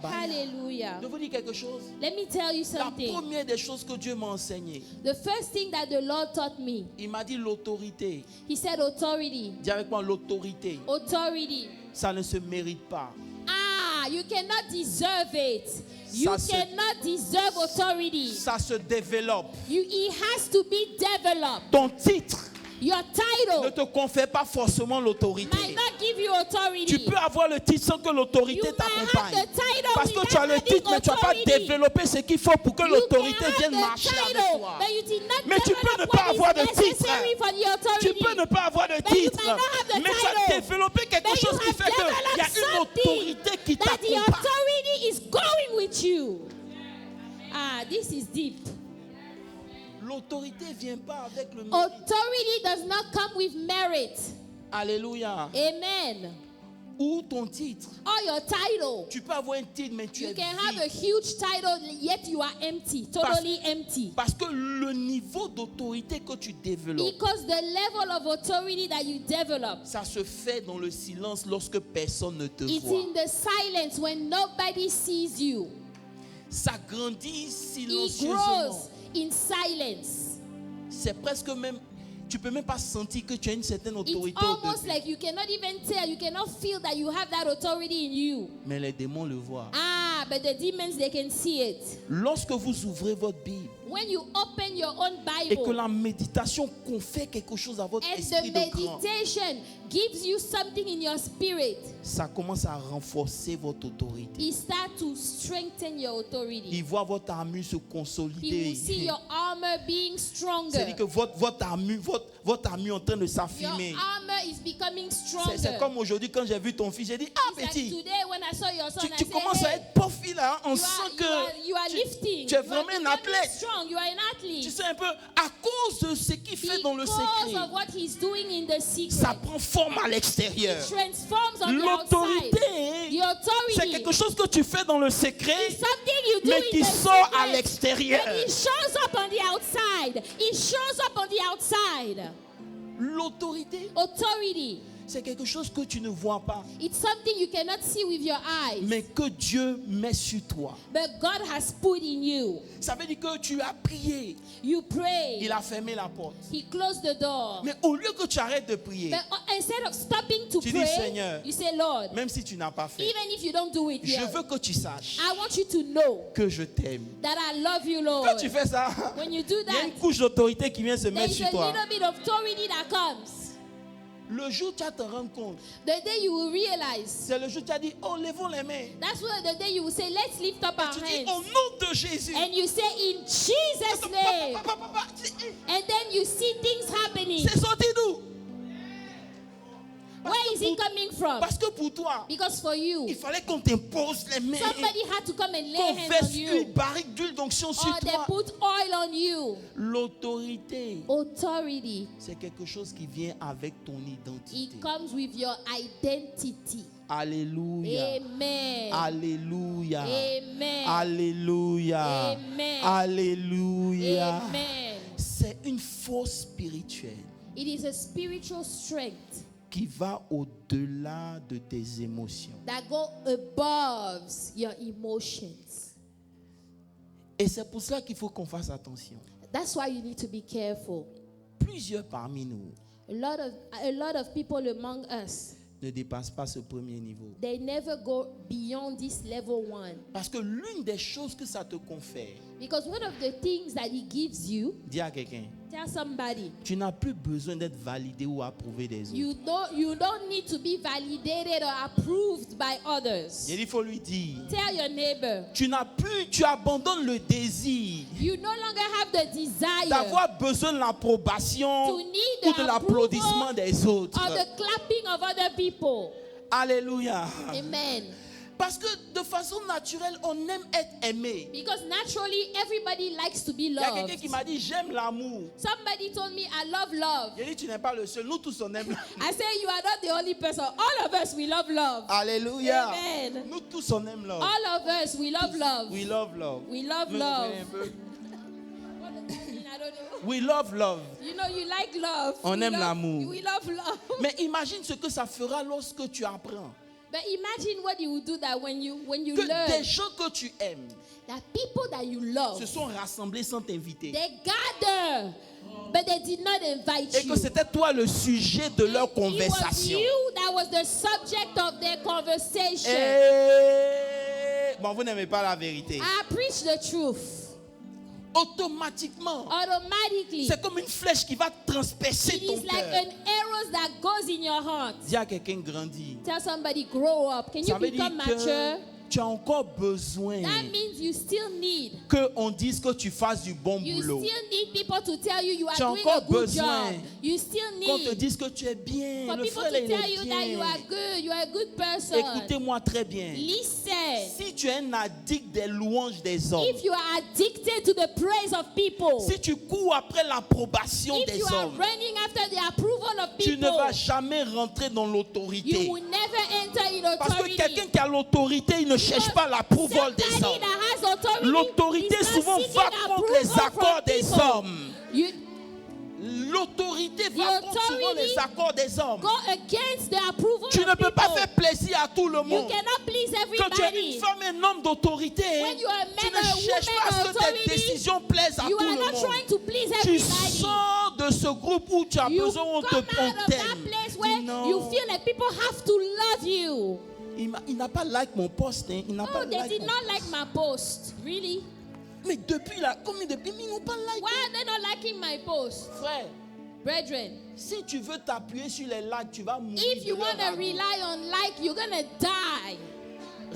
B: Hallelujah.
A: Je vous dis quelque chose.
B: Let me tell you
A: La
B: something.
A: première des choses que Dieu m'a enseigné,
B: The first thing that the Lord taught me,
A: il m'a dit l'autorité.
B: He said authority.
A: Dis avec moi l'autorité.
B: Authority.
A: Ça ne se mérite pas.
B: Ah, you cannot deserve it. You
A: Ça se-
B: cannot deserve authority.
A: Ça se développe.
B: It has to be developed.
A: Ton titre
B: Your
A: ne
B: title
A: te confère pas forcément l'autorité.
B: might not give you authority.
A: Tu peux avoir le titre sans que l'autorité
B: You might have
A: t'accompagne.
B: the title
A: Parce que
B: without
A: tu as le
B: having
A: titre, mais tu n'as pas
B: authority.
A: développé ce qu'il faut pour que
B: You
A: l'autorité
B: can have
A: vienne
B: the
A: marcher avec
B: title,
A: toi.
B: but you did not
A: Mais tu peux
B: develop
A: ne pas
B: what is
A: avoir de
B: necessary
A: titre.
B: for the authority.
A: Tu peux ne pas avoir de
B: But you
A: titre,
B: might not have the
A: mais tu as
B: title.
A: développé quelque
B: But you
A: chose qui
B: have
A: fait qu'il y a
B: developed
A: une autorité qui
B: that the
A: t'accompagne.
B: authority is going with you. Ah, this is deep.
A: L'autorité ne vient pas avec le mérite.
B: Authority does not come with merit.
A: Alléluia.
B: Amen.
A: Ou ton titre.
B: Or your title.
A: Tu peux avoir un titre, mais tu
B: You
A: es
B: can have a
A: vide.
B: huge title, yet you are empty, totally empty.
A: Parce que le niveau d'autorité que tu développes,
B: Because the level of authority that you develop,
A: ça se fait dans le silence lorsque personne ne te
B: it's
A: voit.
B: in the silence when nobody sees you.
A: Ça grandit
B: It
A: silencieusement.
B: grows in silence.
A: C'est presque même, tu peux même pas sentir que tu as une certaine
B: It's
A: autorité au
B: almost
A: début.
B: like you cannot even tell, you cannot feel that you have that authority in you.
A: Mais les démons le voient.
B: Ah, but the demons, they can see it.
A: Lorsque vous ouvrez votre Bible
B: When you open your own
A: et que
B: Bible
A: la méditation confère quelque chose à votre
B: and
A: esprit
B: the
A: de grand,
B: meditation gives you something in your spirit,
A: ça commence à renforcer votre autorité.
B: it starts to strengthen your authority.
A: Il voit votre armure se
B: You
A: consolider.
B: will see your armor being stronger.
A: C'est-à-dire que votre armure est en train de
B: Your
A: s'affirmer.
B: armor is becoming stronger.
A: C'est comme aujourd'hui quand j'ai vu ton fils, j'ai dit, ah
B: It's like
A: petit,
B: today when I saw your son,
A: tu
B: I said,
A: commences à
B: hey,
A: être porphyre là, on
B: you
A: sent
B: are,
A: que
B: you are lifting.
A: tu es
B: You are
A: vraiment un
B: becoming
A: athlète.
B: strong. You are an athlete.
A: Tu sais un peu, à cause de ce qu'il fait dans le
B: Because
A: secret,
B: of what he's doing in the secret,
A: ça prend forme à l'extérieur.
B: transforms on the
A: L'autorité,
B: outside. The authority
A: c'est quelque chose que tu fais dans le secret,
B: is something you do
A: mais
B: in
A: qui
B: the
A: sort à
B: secret,
A: l'extérieur.
B: and it shows up on the outside. It shows up on the outside.
A: L'autorité,
B: Authority.
A: c'est quelque chose que tu ne vois pas,
B: It's something you cannot see with your eyes,
A: mais que Dieu met sur toi.
B: but God has put in you.
A: Ça veut dire que tu as prié,
B: You pray.
A: il a fermé la porte.
B: He closed the door.
A: Mais au lieu que tu arrêtes de prier,
B: But instead of stopping to
A: Tu dis,
B: pray,
A: Seigneur,
B: you say, Lord,
A: même si tu n'as pas fait,
B: even if you don't do it
A: je
B: yet,
A: veux que tu saches
B: I want you to know
A: que je t'aime.
B: that I love you, Lord.
A: Quand tu fais ça,
B: When you do
A: il y a
B: that,
A: une couche d'autorité qui vient se
B: there
A: mettre
B: is
A: sur
B: a
A: toi.
B: little bit of authority that comes.
A: Le jour où tu vas te rendre compte,
B: The day you will realize,
A: c'est le jour où tu as dit, oh, levons les mains.
B: that's why the day you will say, let's lift up our
A: Tu dis, au
B: hands.
A: nom de Jésus.
B: And you say, in Jesus' name. And then you see things happening.
A: C'est sorti d'où?
B: Where is it coming from?
A: Parce que pour toi,
B: Because for you,
A: il fallait qu'on t'impose les mains.
B: somebody had to come and lay
A: Qu'on
B: hands on
A: verse
B: you.
A: une barrique d'huile d'onction sur
B: Or they
A: toi.
B: put oil on you.
A: L'autorité,
B: Authority,
A: c'est quelque chose qui vient avec ton identité.
B: it comes with your identity.
A: Alléluia.
B: Amen.
A: Alléluia.
B: Amen.
A: Alléluia.
B: Amen.
A: Alléluia.
B: Amen.
A: C'est une force spirituelle
B: It is a spiritual strength
A: qui va au-delà de tes émotions.
B: that go above your emotions.
A: Et c'est pour cela qu'il faut qu'on fasse attention.
B: That's why you need to be careful.
A: Plusieurs parmi nous
B: A lot of people among us,
A: ne dépassent pas ce premier niveau.
B: they never go beyond this level 1.
A: Parce que l'une des choses que ça te confère,
B: Because one of the things that he gives you,
A: dis à quelqu'un,
B: tell somebody,
A: tu n'as plus besoin d'être validé ou approuvé des autres.
B: you don't need to be validated or approved by others.
A: Il faut lui dire,
B: Tell your neighbor,
A: tu abandonnes le désir
B: you no longer have the desire
A: d'avoir besoin de l'approbation
B: to need
A: ou
B: the
A: de l'applaudissement des autres.
B: or the clapping of other people.
A: Alléluia.
B: Amen.
A: Parce que de façon naturelle, on aime être aimé.
B: Because naturally, everybody likes to be
A: Il y a quelqu'un
B: loved.
A: qui m'a dit, j'aime l'amour.
B: Somebody told me, I love love.
A: J'ai dit, tu n'es pas le seul. Nous tous, on aime l'amour.
B: I say, you are not the only person. All of us, we love love.
A: Alléluia.
B: Amen.
A: Nous tous, on aime love.
B: All of us, we love love.
A: We love love.
B: We love
A: Vous
B: love.
A: comprenez un peu?
B: What does that mean? I don't know.
A: We love love.
B: You know, you like love.
A: On
B: We
A: aime
B: love-
A: l'amour.
B: We love love.
A: Mais imagine ce que ça fera lorsque tu apprends
B: But imagine what you would do that when you
A: que
B: learn
A: des gens que tu aimes
B: that people that you love,
A: se sont rassemblés sans t'inviter.
B: they gather, but they did not invite
A: Et
B: you.
A: que c'était toi le sujet de leur
B: It was
A: conversation.
B: you that was the subject of their conversation.
A: Bon, vous n'aimez pas la vérité.
B: I preach the truth.
A: Automatiquement,
B: Automatically,
A: c'est comme une flèche qui va transpercer
B: it
A: ton
B: is like
A: cœur.
B: an arrow that goes in your heart.
A: Dis à quelqu'un grandit.
B: Tell somebody, grow up. Can you
A: Ça veut dire
B: become mature?
A: que tu as encore besoin
B: That means you still need.
A: qu'on dise que tu fasses du bon
B: You
A: boulot.
B: still need people to tell you you are
A: Tu as
B: doing
A: encore
B: a good
A: besoin
B: job. You still
A: Qu'on te
B: need
A: dise que tu es bien.
B: for
A: Le
B: people
A: frère,
B: to
A: il
B: tell
A: est
B: you that you
A: bien.
B: are good. You are a good person.
A: Écoutez-moi très bien.
B: Listen.
A: Si tu es un addict des louanges des hommes,
B: If you are addicted to the praise of people,
A: si tu cours après l'approbation
B: if
A: des
B: you are
A: hommes,
B: running after the approval of
A: tu ne
B: people,
A: vas jamais rentrer dans l'autorité.
B: you will never enter in
A: Parce que
B: authority.
A: quelqu'un qui a l'autorité, il ne cherche pas l'approval des
B: Somebody
A: hommes.
B: that has authority
A: L'autorité
B: is not
A: souvent
B: seeking
A: va contre les
B: approval
A: accords
B: from
A: des
B: people.
A: hommes.
B: You
A: L'autorité
B: The
A: va contre souvent
B: authority
A: les accords des hommes.
B: go against the approval
A: Tu
B: of
A: ne peux pas
B: people.
A: faire plaisir à tout le
B: You
A: monde.
B: cannot please
A: Quand tu es
B: everybody.
A: une femme et un homme d'autorité,
B: When you are a
A: tu
B: man
A: ne
B: or a
A: cherches
B: woman
A: pas à ce
B: of
A: que tes
B: authority,
A: décisions plaisent à
B: You
A: tout
B: are
A: le
B: not
A: monde.
B: trying to please
A: Tu
B: everybody.
A: sors de ce groupe où tu as
B: You
A: besoin, on
B: come out
A: t'aime.
B: of that place where
A: Non.
B: you feel like people have to love you.
A: Il n'a pas like mon post. Hein. Il n'a pas
B: Oh, they
A: like
B: did
A: mon-
B: not like my post. Really?
A: Mais depuis là, combien de pays ils n'ont pas like?
B: Why are they not liking my post?
A: Frère,
B: Brethren,
A: si tu veux t'appuyer sur les likes, tu vas mourir.
B: if
A: de
B: you
A: leur
B: want to
A: amour.
B: rely on like, you're going to die.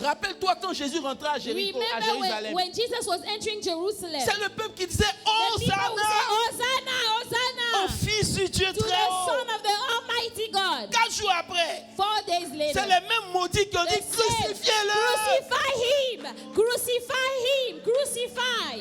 A: Rappelle-toi quand Jésus rentrait à Jéricho, à
B: Remember
A: Jérusalem.
B: when Jesus was entering Jerusalem?
A: C'est le peuple qui disait
B: The people who
A: Hosanna
B: say, Hosanna,
A: au
B: Hosanna,
A: Fils du Dieu
B: to the
A: très haut.
B: Son of the Almighty God.
A: 4 jours après,
B: 4 days
A: c'est
B: later,
A: les mêmes maudits qui ont
B: they
A: dit
B: said,
A: crucifiez-le.
B: crucify him, crucify him, crucify.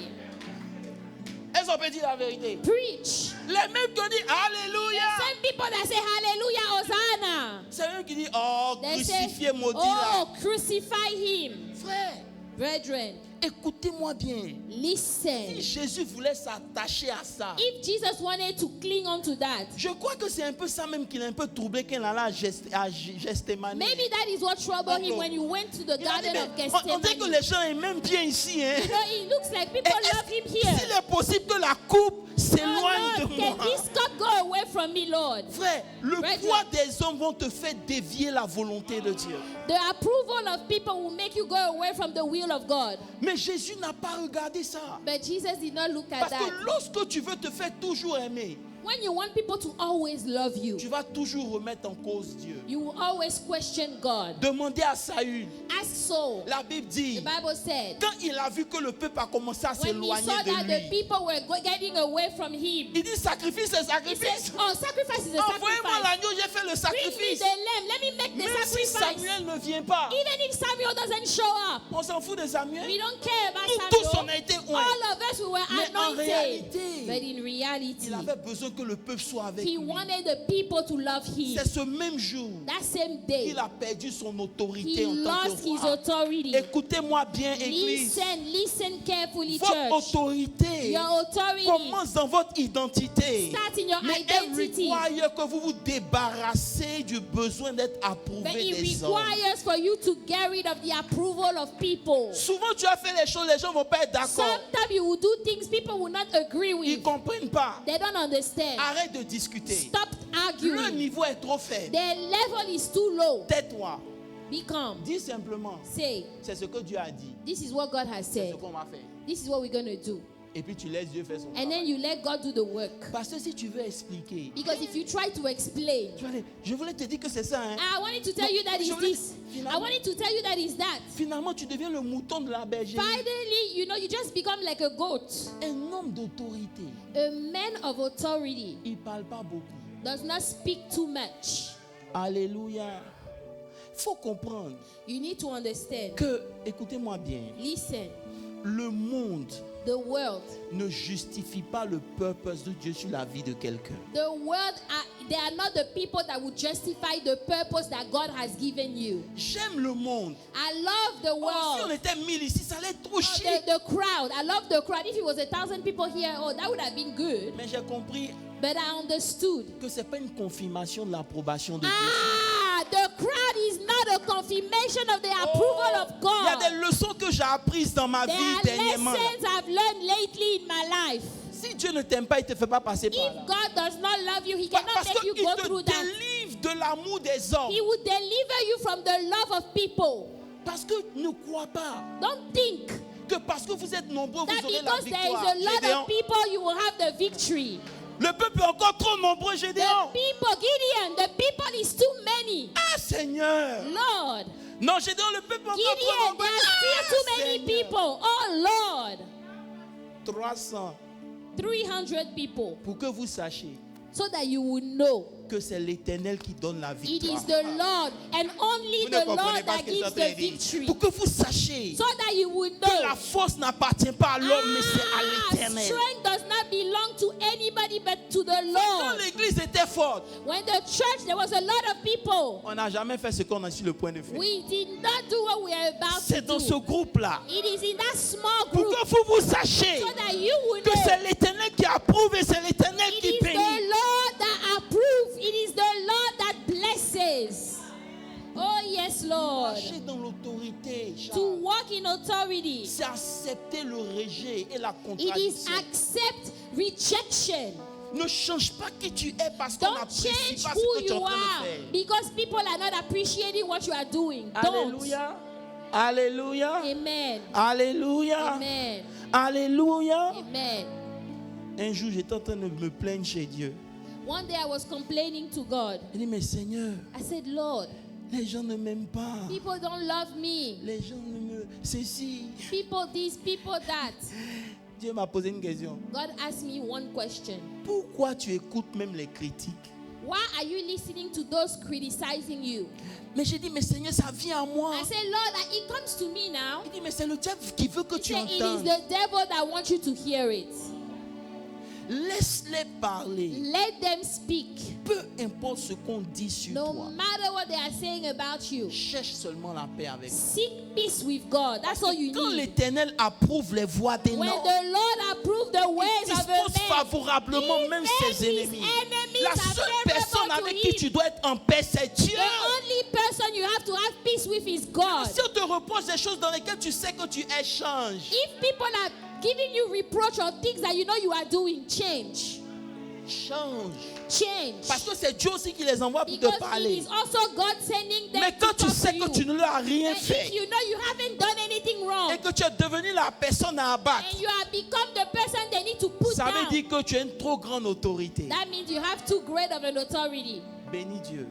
A: Elles ont pas dit la vérité.
B: Preach.
A: Les mêmes qui ont dit Alléluia.
B: Same people that say hallelujah, Hosanna.
A: C'est eux qui disent oh,
B: They say,
A: crucifiez maudit
B: oh,
A: là.
B: crucify him.
A: Frère,
B: Brethren,
A: écoutez-moi bien. Si
B: listen.
A: Jésus voulait s'attacher à ça,
B: If Jesus wanted to cling on to that,
A: je crois que c'est un peu ça même qui l'a un peu troublé quand il allait à Gethsémane.
B: maybe that is what troubled him when he went to the
A: Il a dit,
B: Garden
A: mais
B: of
A: on dirait que
B: Gethsemane.
A: les gens aiment même bien ici. Hein.
B: You know, it looks like people love him here.
A: S'il est possible que la coupe
B: Oh
A: s'éloigne
B: Lord,
A: de
B: can
A: moi.
B: this cup go away from me, Lord?
A: Frère, le
B: Brethren.
A: poids des hommes vont te faire dévier la volonté de Dieu.
B: The approval of people will make you go away from the will of God.
A: Mais Jésus n'a pas regardé ça.
B: But Jesus did not look at
A: Parce
B: that.
A: que lorsque tu veux te faire toujours aimer,
B: When you want people to always love you,
A: tu vas toujours remettre en cause Dieu.
B: you will always question God.
A: Demandez à Saül.
B: Ask Saul.
A: La Bible
B: The
A: dit,
B: Bible said,
A: quand il a vu que le peuple a commencé à
B: when he
A: s'éloigner
B: saw that
A: de
B: the
A: lui,
B: people were getting away from him,
A: il dit sacrifice, c'est
B: he
A: sacrifice.
B: said, oh, sacrifice is a
A: Envoyez-moi
B: sacrifice.
A: l'agneau, j'ai fait le
B: Bring me
A: sacrifice.
B: the lamb. Let me make the
A: Même si
B: sacrifice.
A: Samuel ne vient pas,
B: Even if Samuel doesn't show up,
A: on s'en fout de Samuel.
B: we don't care about
A: Nous tous, on
B: Samuel.
A: a été oints.
B: All of us, we were
A: Mais en
B: anointed.
A: réalité,
B: But in reality,
A: il avait besoin que le peuple soit avec
B: he
A: lui.
B: wanted the people to love him.
A: C'est ce même jour
B: That same day,
A: qu'il a perdu son autorité
B: he
A: en tant
B: lost
A: que
B: his
A: roi.
B: authority.
A: Écoutez-moi bien, Église.
B: Listen carefully,
A: Votre
B: church.
A: autorité
B: Your authority
A: commence dans votre identité.
B: starts in your
A: Mais elle
B: identity.
A: requiert que vous vous débarrassez du besoin d'être
B: But
A: approuvé
B: it
A: des hommes.
B: requires for you to get rid of the approval of people.
A: Souvent, tu as fait les choses, les gens ne vont pas être d'accord.
B: Sometimes you will do things people will not agree
A: Ils ne
B: with.
A: comprennent pas.
B: They don't understand.
A: Arrête de discuter.
B: Stop
A: Le
B: arguing.
A: niveau est trop faible.
B: Their level is too low.
A: Tais-toi.
B: Be calm.
A: Dis simplement,
B: Say,
A: c'est ce que Dieu a dit.
B: this is what God has
A: C'est
B: said.
A: ce qu'on va faire.
B: This is what we're going to do.
A: Et puis tu laisses Dieu faire son
B: And then
A: travail.
B: you let God do the work.
A: Parce que si tu veux expliquer,
B: Because if you try to explain,
A: tu vas aller, je voulais te dire que c'est ça. Hein.
B: I wanted to tell you that is this. I wanted to tell you that is that.
A: Finalement, tu deviens le mouton de la bergerie.
B: Finally, you just become like a goat.
A: Un homme d'autorité,
B: A man of authority
A: il ne parle pas beaucoup.
B: does not speak too much.
A: Alléluia. Il faut comprendre
B: You need to understand.
A: que, écoutez-moi bien,
B: Listen,
A: le monde
B: the world,
A: ne justifie pas le purpose de Dieu sur la vie de quelqu'un.
B: the world, they are not the people that would justify the purpose that God has given you.
A: J'aime le monde.
B: I love the
A: Oh, si on
B: world.
A: était 1000 ici, ça allait être trop
B: Oh,
A: chic.
B: the crowd. I love the crowd. If it was 1,000 people here, oh, that would have been good.
A: Mais j'ai compris
B: But I understood.
A: que ce n'est pas une confirmation de l'approbation de Dieu.
B: Ah, the crowd is not a confirmation of the approval of
A: Il y a
B: God.
A: des leçons que j'ai apprises dans ma
B: There
A: vie
B: are
A: dernièrement.
B: lessons I've learned lately in my life.
A: Si Dieu ne t'aime pas, il ne te fait pas passer par
B: If
A: là.
B: God does not love you, He cannot
A: Parce
B: make you
A: qu'il
B: go
A: te
B: through that.
A: délivre de l'amour des hommes.
B: He will deliver you from the love of people.
A: Parce que ne crois pas
B: Don't think
A: que parce que vous êtes nombreux,
B: that
A: vous aurez la
B: because there is
A: victoire.
B: a lot
A: Gédéon,
B: of people, you will have the victory.
A: le peuple est encore trop nombreux,
B: The
A: Gédéon.
B: people, Gideon, the people is too many.
A: Ah, Seigneur.
B: Lord,
A: Non, Gédéon, le peuple est encore trop
B: Gideon,
A: nombreux.
B: there are still too many
A: Seigneur.
B: people. Oh Lord,
A: 300
B: 300 people.
A: pour que vous sachiez
B: So that you will know
A: que c'est l'Éternel qui donne la
B: it
A: victoire.
B: is the Lord and only
A: Vous ne
B: the
A: comprenez
B: Lord
A: pas
B: that
A: ce que je suis en
B: gives
A: train de
B: the
A: dire.
B: victory.
A: Pour que vous sachiez
B: So that you will
A: que la
B: know
A: force n'appartient pas à l'homme, mais c'est à l'Éternel.
B: strength does not belong to anybody but to the
A: Quand
B: Lord.
A: l'église était forte,
B: When the church, there was a lot of people.
A: on n'a jamais fait ce qu'on a sur le point de faire.
B: We did not do what we are about to
A: C'est dans ce
B: do.
A: groupe-là.
B: It is in that small
A: Pour
B: group
A: que vous sachiez
B: so that you will
A: que
B: know
A: c'est l'Éternel qui approuve et c'est l'Éternel
B: it
A: qui
B: is
A: bénit.
B: the Lord that approves. It is the Lord that blesses. Oh yes, Lord.
A: Marcher dans l'autorité,
B: To walk in authority,
A: c'est accepter le rejet et la
B: it is
A: contradiction.
B: accept rejection.
A: Ne change pas qui tu es parce qu'on
B: Don't
A: n'apprécie
B: change
A: pas ce
B: who
A: que tu es
B: you
A: en train de
B: are
A: faire.
B: because people are not appreciating what you are doing. Don't.
A: Alléluia. Alléluia.
B: Amen.
A: Alléluia.
B: Amen.
A: Alléluia.
B: Amen.
A: Un jour, j'étais en train de me plaindre chez Dieu.
B: One day I was complaining to God.
A: Je dis, mais Seigneur,
B: I said, Lord,
A: les gens ne m'aiment pas.
B: people don't love me.
A: Les gens ne me... Ceci.
B: People this, people that.
A: Dieu m'a posé une question.
B: God asked me one question.
A: Pourquoi tu écoutes même les critiques?
B: Why are you listening to those criticizing you?
A: Mais j'ai dit, mais Seigneur, ça vient à moi.
B: I said, Lord, it comes to me now.
A: Il dit, mais c'est le diable qui veut que
B: He
A: tu
B: said, it is
A: entendes.
B: the devil that wants you to hear it.
A: Laisse-les parler.
B: Let them speak.
A: Peu importe ce qu'on dit sur
B: No
A: toi.
B: matter what they are saying about you.
A: Cherche seulement la paix avec moi.
B: Seek peace with God. That's all you
A: Quand
B: need.
A: l'Éternel approuve les voies des
B: When
A: noms,
B: the Lord approves the
A: il
B: ways of a
A: dispose
B: man,
A: favorablement même
B: even
A: ses
B: his
A: ennemis.
B: enemies
A: La
B: are
A: seule
B: favorable
A: personne
B: to
A: avec qui
B: him.
A: tu dois être en paix, c'est Dieu.
B: The only person you have to have peace with is God.
A: Si on te reproche des choses dans lesquelles tu sais que tu échanges,
B: If people are giving you reproach on things that you know you are doing, change. Change.
A: Parce que c'est Dieu aussi qui les envoie pour
B: Because
A: te
B: it
A: parler.
B: is also God sending them
A: Mais quand
B: to
A: tu
B: talk
A: sais
B: to
A: que tu
B: you.
A: ne leur as rien
B: And if
A: fait
B: you know you haven't done anything wrong
A: et que tu es devenu la personne à abattre,
B: and you have become the person they need to put
A: ça veut
B: down,
A: dire que tu as une trop grande autorité.
B: that means you have too great of an authority.
A: Bénis Dieu.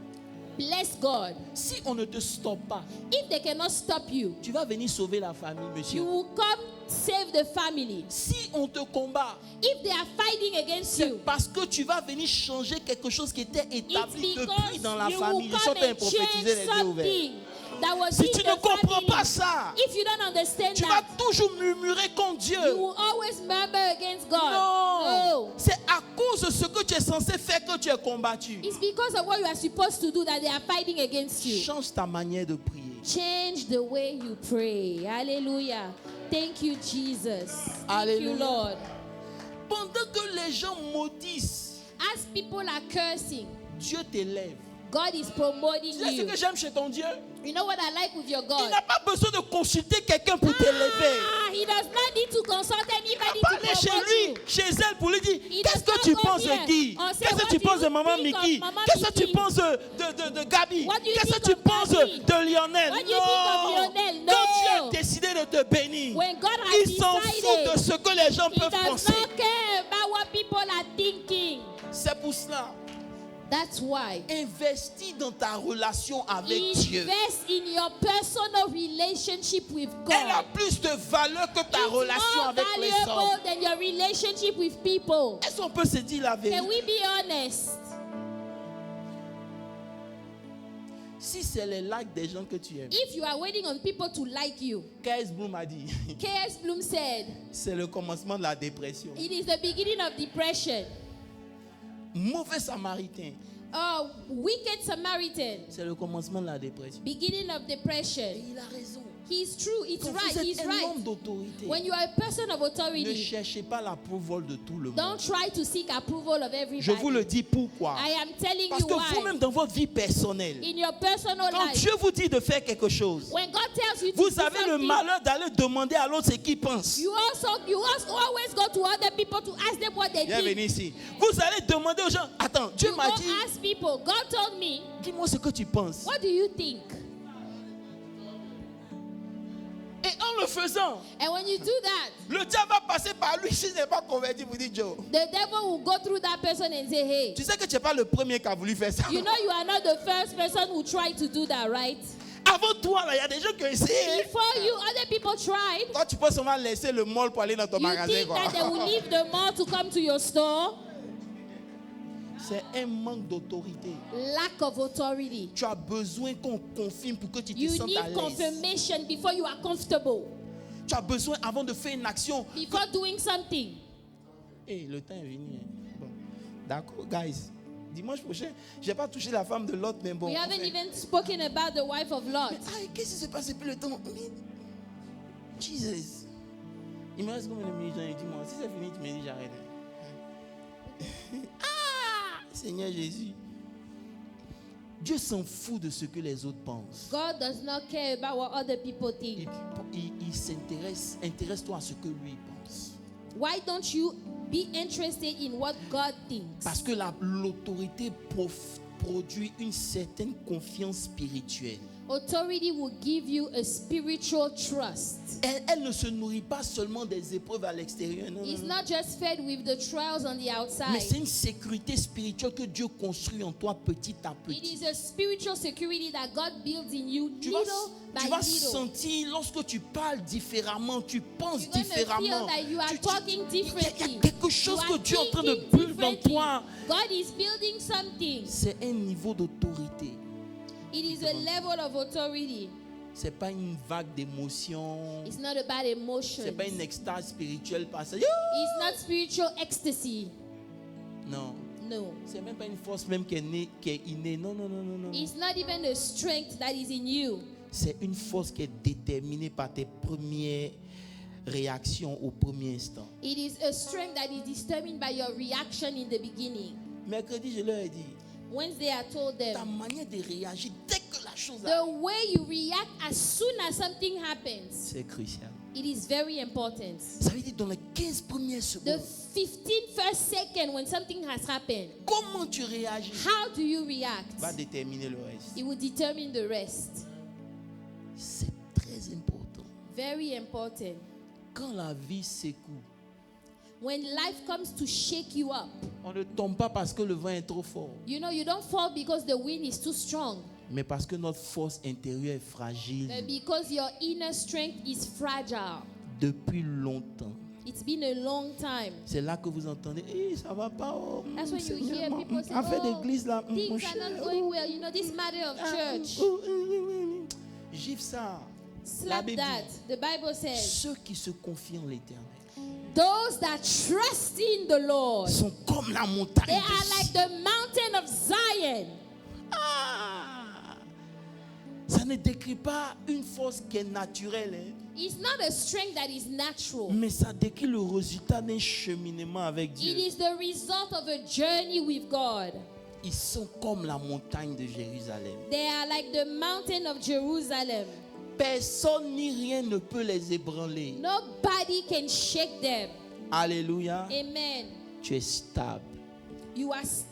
B: Bless God.
A: Si on ne te stoppe pas,
B: If they cannot stop you,
A: tu vas venir sauver la famille,
B: you
A: monsieur.
B: will come save the family.
A: Si on te combat,
B: If they are fighting against
A: c'est
B: you,
A: parce que tu vas venir changer quelque chose qui était
B: it's
A: établi depuis
B: because
A: dans la
B: you
A: famille.
B: will
A: Je suis en
B: come
A: train de
B: and
A: prophétiser les
B: change
A: yeux ouverts.
B: something that was
A: Si
B: in
A: tu
B: the
A: ne comprends
B: family.
A: pas ça,
B: If you don't understand
A: tu vas
B: that,
A: toujours murmurer contre Dieu.
B: you will always murmur against God.
A: Non,
B: No.
A: c'est à cause de ce que tu es censé faire que tu es combattu.
B: It's because of what you are supposed to do that they are fighting against you.
A: Change ta manière de prier.
B: Change the way you pray. Hallelujah. Thank you, Jesus. Thank you,
A: Alléluia.
B: Lord.
A: Pendant que les gens maudissent,
B: As people are cursing,
A: Dieu t'élève.
B: God is promoting
A: Tu sais ce
B: you.
A: que j'aime chez ton Dieu?
B: You know what I like with your
A: Il
B: God?
A: n'a pas besoin de consulter quelqu'un pour t'élever.
B: Ah, he does not need to consult anybody
A: Pas
B: to
A: aller chez
B: promote
A: lui,
B: you.
A: chez elle pour lui dire
B: He
A: qu'est-ce
B: does
A: que tu
B: not go
A: penses
B: here
A: de Guy?
B: or say,
A: Qu'est-ce que
B: what
A: tu
B: do
A: penses
B: you
A: de maman
B: think of
A: Mickey?
B: Maman
A: Qu'est-ce que tu
B: Mickey?
A: penses de Gabi?
B: What do you
A: Qu'est-ce que
B: think
A: tu
B: of
A: penses
B: Gabi?
A: de Lionel?
B: What do you think of Lionel? No.
A: Quand Dieu a décidé de te bénir,
B: When God has
A: il s'en fout
B: decided,
A: de ce que les gens
B: he
A: peuvent
B: does
A: penser.
B: not care about what people are thinking.
A: C'est pour cela,
B: That's why.
A: investis dans ta relation avec Dieu.
B: Invest in your personal relationship with
A: Elle a
B: God.
A: plus de valeur que ta
B: It's
A: relation
B: more
A: avec les
B: valuable
A: hommes.
B: than your relationship with people.
A: Est-ce qu'on peut se dire la
B: Can
A: vérité?
B: we be honest?
A: Si c'est les likes des gens que tu aimes,
B: If you are waiting on people to like you,
A: K.S. Bloom a dit,
B: K.S. Bloom said,
A: c'est le commencement de la dépression.
B: it is the beginning of depression.
A: Mauvais samaritain,
B: Wicked Samaritan,
A: c'est le commencement de la dépression.
B: beginning of depression.
A: Il a raison.
B: He's true, it's
A: Quand
B: right,
A: vous
B: he's
A: êtes un
B: right.
A: homme d'autorité,
B: When you are a person of
A: ne
B: authority,
A: cherchez pas l'approval de tout le monde.
B: don't try to seek approval of everybody.
A: Je vous le dis pourquoi.
B: I am telling
A: Parce
B: you
A: que
B: why.
A: vous-même dans votre vie personnelle,
B: In your personal
A: quand
B: life,
A: Dieu vous dit de faire quelque chose,
B: when God tells you to
A: vous
B: do
A: avez le
B: something,
A: malheur d'aller demander à l'autre ce qu'il pense.
B: you also always go to other people to ask them what they
A: Bienvenue
B: think.
A: ici. Vous allez demander aux gens, attends, Dieu
B: You
A: m'a
B: go
A: dit,
B: ask people. God told me,
A: dis-moi ce que tu penses.
B: what do you think?
A: Et en le faisant,
B: And when you do that,
A: le diable va passer par lui s'il n'est pas converti. Vous dites, Joe,
B: the devil will go through that person and say, hey,
A: tu sais que tu n'es pas le premier qui a voulu faire ça.
B: you know you are not the first person who tried to do that, right?
A: Avant toi, là, il y a des gens qui ont essayé.
B: Before you, other people tried.
A: Toi, tu peux seulement laisser le mall pour aller dans ton
B: You
A: magasin.
B: think
A: Quoi.
B: that they will leave the mall to come to your store?
A: C'est un manque d'autorité.
B: Lack of authority.
A: Tu as besoin qu'on confirme pour que tu te
B: You
A: sentes à
B: need
A: l'aise.
B: confirmation before you are comfortable.
A: Tu as besoin, avant de faire une action.
B: Before doing something.
A: Hey, le temps est venu. Hein. Bon. D'accord, guys. Dimanche prochain, je n'ai pas touché la femme de l'autre, mais bon.
B: We haven't
A: enfin.
B: even spoken about the wife of Lot.
A: Mais, qu'est-ce qui s'est passé depuis le temps? Mais, Jesus. Il me reste combien de minutes? Dis-moi, si c'est fini, tu me dis j'arrête. Ah, Seigneur Jésus. Dieu s'en fout de ce que les autres pensent.
B: God does not care about what other people think.
A: Il intéresse-toi à ce que lui pense.
B: Why don't you be interested in what God thinks?
A: Parce que l'autorité produit une certaine confiance spirituelle.
B: Authority will give you a spiritual trust.
A: Elle ne se nourrit pas seulement des épreuves à l'extérieur. Non,
B: It's
A: non, non.
B: not just fed with the trials on the
A: Mais c'est
B: outside.
A: une sécurité spirituelle que Dieu construit en toi petit à
B: It
A: petit.
B: is a spiritual security that God builds in you
A: Tu
B: little
A: vas
B: by little.
A: sentir lorsque tu parles différemment, tu penses
B: You're going to feel
A: différemment.
B: that you are talking
A: Il y
B: differently.
A: a quelque chose
B: You
A: que
B: are
A: Dieu est en train de
B: thinking
A: build dans
B: differently.
A: toi.
B: God is building something.
A: C'est un niveau d'autorité.
B: It is a level of authority.
A: C'est pas une vague d'émotions.
B: It's not about emotions.
A: C'est pas une extase spirituelle passage.
B: It's not spiritual ecstasy.
A: Non.
B: No.
A: C'est même pas une force même qui est innée. Non, non, non, non, non.
B: It's not even a strength that is in you.
A: C'est une force qui est déterminée par tes premières réactions au premier instant.
B: It is a strength that is determined by your reaction in the beginning.
A: Mercredi, je leur ai dit,
B: Wednesday, I told
A: ta
B: them,
A: manière de réagir dès que la chose
B: the
A: arrive,
B: way you react as soon as something happens
A: c'est crucial.
B: It is very important.
A: Ça veut dire dans les 15 premières
B: The
A: secondes,
B: 15 first second when something has happened,
A: comment tu réagis
B: how do you react?
A: va déterminer le reste.
B: It will determine the rest.
A: C'est très important.
B: Very important.
A: Quand la vie secoue,
B: When life comes to shake you up,
A: on ne tombe pas parce que le vent est trop fort,
B: you know, you don't fall because the wind is too strong,
A: mais parce que notre force intérieure est fragile
B: but because your inner strength is fragile.
A: depuis longtemps.
B: It's been a long time.
A: C'est là que vous entendez, ça va pas. Oh,
B: That's when you
A: Seigneur,
B: hear people say,
A: affaire
B: oh,
A: d'église là, mon
B: things
A: cher,
B: are not going well. You know, this matter of church.
A: Gifle ça. La
B: Slap
A: Bible
B: that.
A: dit,
B: The Bible says,
A: ceux qui se confient en l'Éternel
B: those that trust in the Lord,
A: sont comme la montagne.
B: they
A: de
B: are
A: Sion.
B: like the mountain of Zion.
A: Ça ne décrit pas une force qui est naturelle, hein,
B: It's not a strength that is natural.
A: mais ça décrit le résultat d'un cheminement avec Dieu.
B: It is the result of a journey with God.
A: Ils sont comme la montagne de Jérusalem.
B: They are like the mountain of Jerusalem.
A: Personne ni rien ne peut les ébranler.
B: Nobody can shake them.
A: Alléluia.
B: Amen.
A: Tu es stable
B: You are
A: parce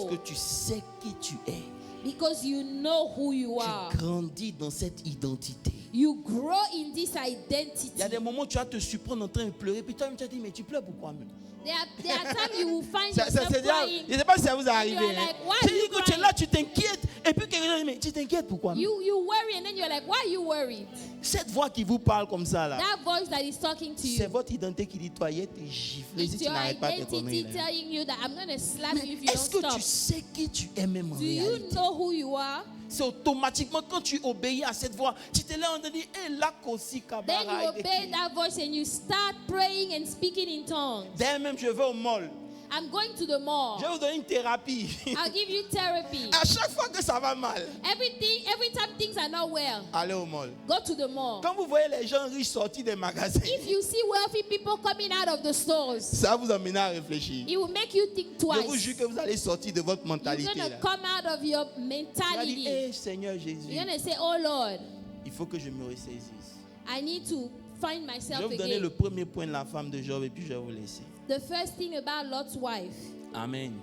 A: que
B: stable
A: tu sais qui tu es.
B: because you know who you are.
A: Tu grandis dans cette identité.
B: You grow in this identity.
A: Il y a des moments où tu vas te surprendre en train de pleurer, puis toi tu te dis mais tu pleures pourquoi même?
B: There are times you will find
A: Ça,
B: yourself
A: c'est déjà,
B: crying.
A: je ne sais pas si ça vous est arrivé.
B: You are
A: Hein.
B: like, why
A: Tu
B: are you
A: dis que tu es
B: crying?
A: là, tu t'inquiètes, et puis quelqu'un dit mais tu t'inquiètes pourquoi même?
B: You worry and then you're like, why are you worried?
A: Cette voix qui vous parle comme ça là,
B: That voice that is talking to
A: c'est
B: you.
A: votre identité qui dit toi, hier t'es giflé si
B: It's
A: tu
B: your
A: n'arrêtes pas tes
B: identity
A: conneries. Là.
B: telling you that I'm going to slap
A: Mais
B: you if you
A: est-ce
B: don't
A: que
B: stop.
A: tu sais qui tu es même en
B: Do you
A: réalité?
B: know who you are?
A: C'est automatiquement quand tu obéis à cette voix, tu te lèves et te dis, là aussi
B: Then you
A: kabara.
B: obey that voice and you start praying and speaking in tongues.
A: Dès même je vais au mall,
B: I'm going to the mall.
A: je vais vous donner une thérapie.
B: I'll give you therapy.
A: À chaque fois que ça va mal,
B: Every time things are not well,
A: allez au mall.
B: go to the mall.
A: Quand vous voyez les gens riches sortir des magasins,
B: If you see wealthy people coming out of the stores,
A: ça vous amène à réfléchir.
B: it will make you think
A: Je vous
B: twice.
A: jure que vous allez sortir de votre
B: You're
A: mentalité.
B: going to
A: Là.
B: come out of your
A: Vous allez
B: mentality.
A: dire, hey, Seigneur Jésus,
B: You're going to say, oh Lord,
A: il faut que je me ressaisisse.
B: I need to find
A: Je
B: myself
A: vais vous donner
B: again.
A: le premier point de la femme de Job et puis je vais vous laisser.
B: The first thing about Lot's wife.
A: Amen.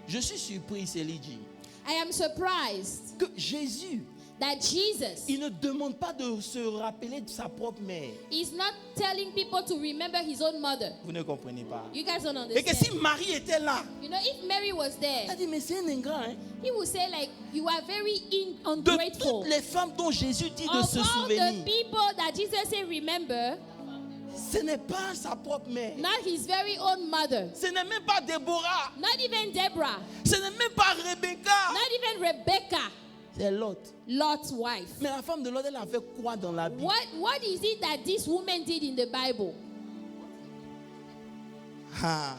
A: Je suis surpris, Célie dit,
B: I am surprised
A: que Jésus,
B: that Jesus
A: il ne demande pas de se rappeler de sa propre mère.
B: is not telling people to remember his own mother.
A: Vous ne comprenez pas.
B: You guys don't
A: Et que si
B: understand.
A: Marie était là,
B: You know, if Mary was
A: elle
B: there,
A: dit, mais c'est un ingrat. Hein?
B: he would say like, you are very
A: De
B: ungrateful.
A: toutes les femmes dont Jésus dit de
B: Of
A: se
B: all
A: souvenir,
B: the people that Jesus said remember,
A: ce n'est pas sa propre mère.
B: not his very own mother,
A: Ce n'est même pas Déborah.
B: not even Deborah,
A: Ce n'est même pas Rebecca.
B: not even Rebecca,
A: C'est Lot.
B: Lot's wife.
A: Mais la femme de Lot, elle a fait quoi dans la Bible?
B: What is it that this woman did in the Bible?
A: Ah.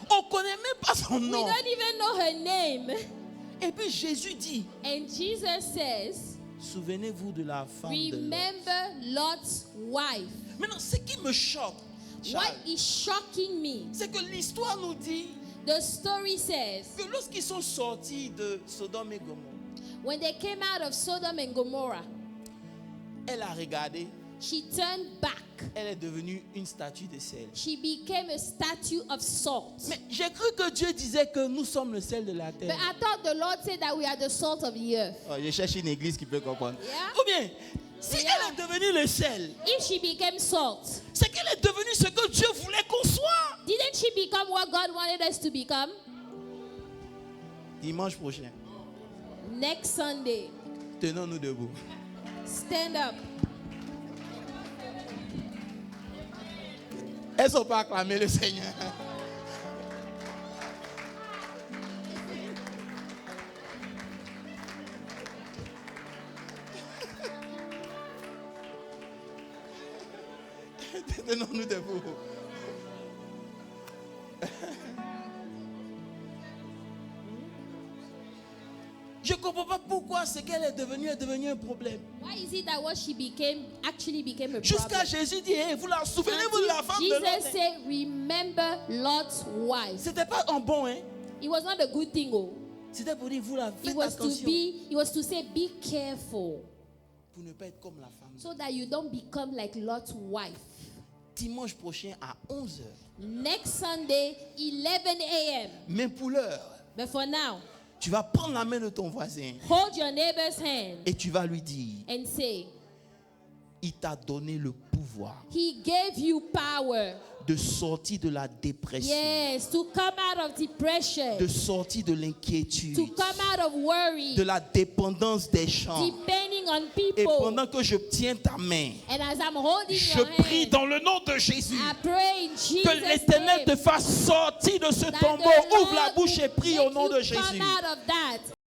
A: On ne connaît même pas son
B: We
A: nom.
B: don't even know her name.
A: Et puis Jésus dit,
B: And Jesus says,
A: souvenez-vous de la femme de Lot.
B: remember Lot's wife.
A: Maintenant, ce qui me choque,
B: What
A: Charles,
B: is shocking me,
A: c'est que l'histoire nous dit
B: the story says,
A: que lorsqu'ils sont sortis de Sodome et Gomorrhe,
B: when they came out of Sodom and Gomorrah,
A: elle a regardé,
B: she turned back.
A: elle est devenue une statue de sel.
B: She became a statue of salt.
A: Mais j'ai cru que Dieu disait que nous sommes le sel de la
B: But
A: terre.
B: I thought the Lord said that we are the salt of the earth.
A: Oh, je cherche une église qui peut comprendre.
B: Yeah.
A: Ou bien, si
B: Yeah.
A: elle est devenue le sel,
B: If she became salt,
A: c'est qu'elle est devenue ce que Dieu voulait qu'on soit.
B: didn't she become what God wanted us to become?
A: Dimanche prochain,
B: Next Sunday,
A: tenons-nous debout.
B: stand up.
A: Elles sont pas acclamées le Seigneur. Tenons-nous debout. Je ne comprends pas pourquoi ce qu'elle est devenu un problème.
B: Why is it that what she became actually became a
A: Jusqu'à
B: problem?
A: Jésus dit, hey, souvenez-vous de la femme de
B: Jesus
A: Lot.
B: said, remember Lot's wife.
A: C'était pas un bon, hein.
B: It was not a good thing, oh.
A: C'était pour dire,
B: It
A: faites
B: was to
A: attention.
B: be, it was to say, be careful.
A: Pour ne pas être comme la femme.
B: So that you don't become like Lot's wife.
A: Dimanche prochain à 11h.
B: Next Sunday, 11 a.m.
A: Mais pour l'heure,
B: But for now,
A: tu vas prendre la main de ton voisin
B: hold your neighbor's hand
A: et tu vas lui dire,
B: and say,
A: il t'a donné le pouvoir
B: He gave you power.
A: de sortir de la dépression,
B: Yes, to come out of depression,
A: de sortir de l'inquiétude,
B: to come out of worry,
A: de la dépendance des gens.
B: depending on
A: Et
B: people.
A: pendant que je tiens ta main,
B: And as I'm holding
A: je
B: your
A: prie
B: hand,
A: dans le nom de Jésus
B: I pray in Jesus'
A: que l'Éternel
B: name
A: te fasse sortir de ce
B: that
A: tombeau.
B: the
A: Ouvre la
B: Lord
A: bouche et prie
B: will
A: au nom
B: make
A: de
B: you come
A: Jésus.
B: out of that.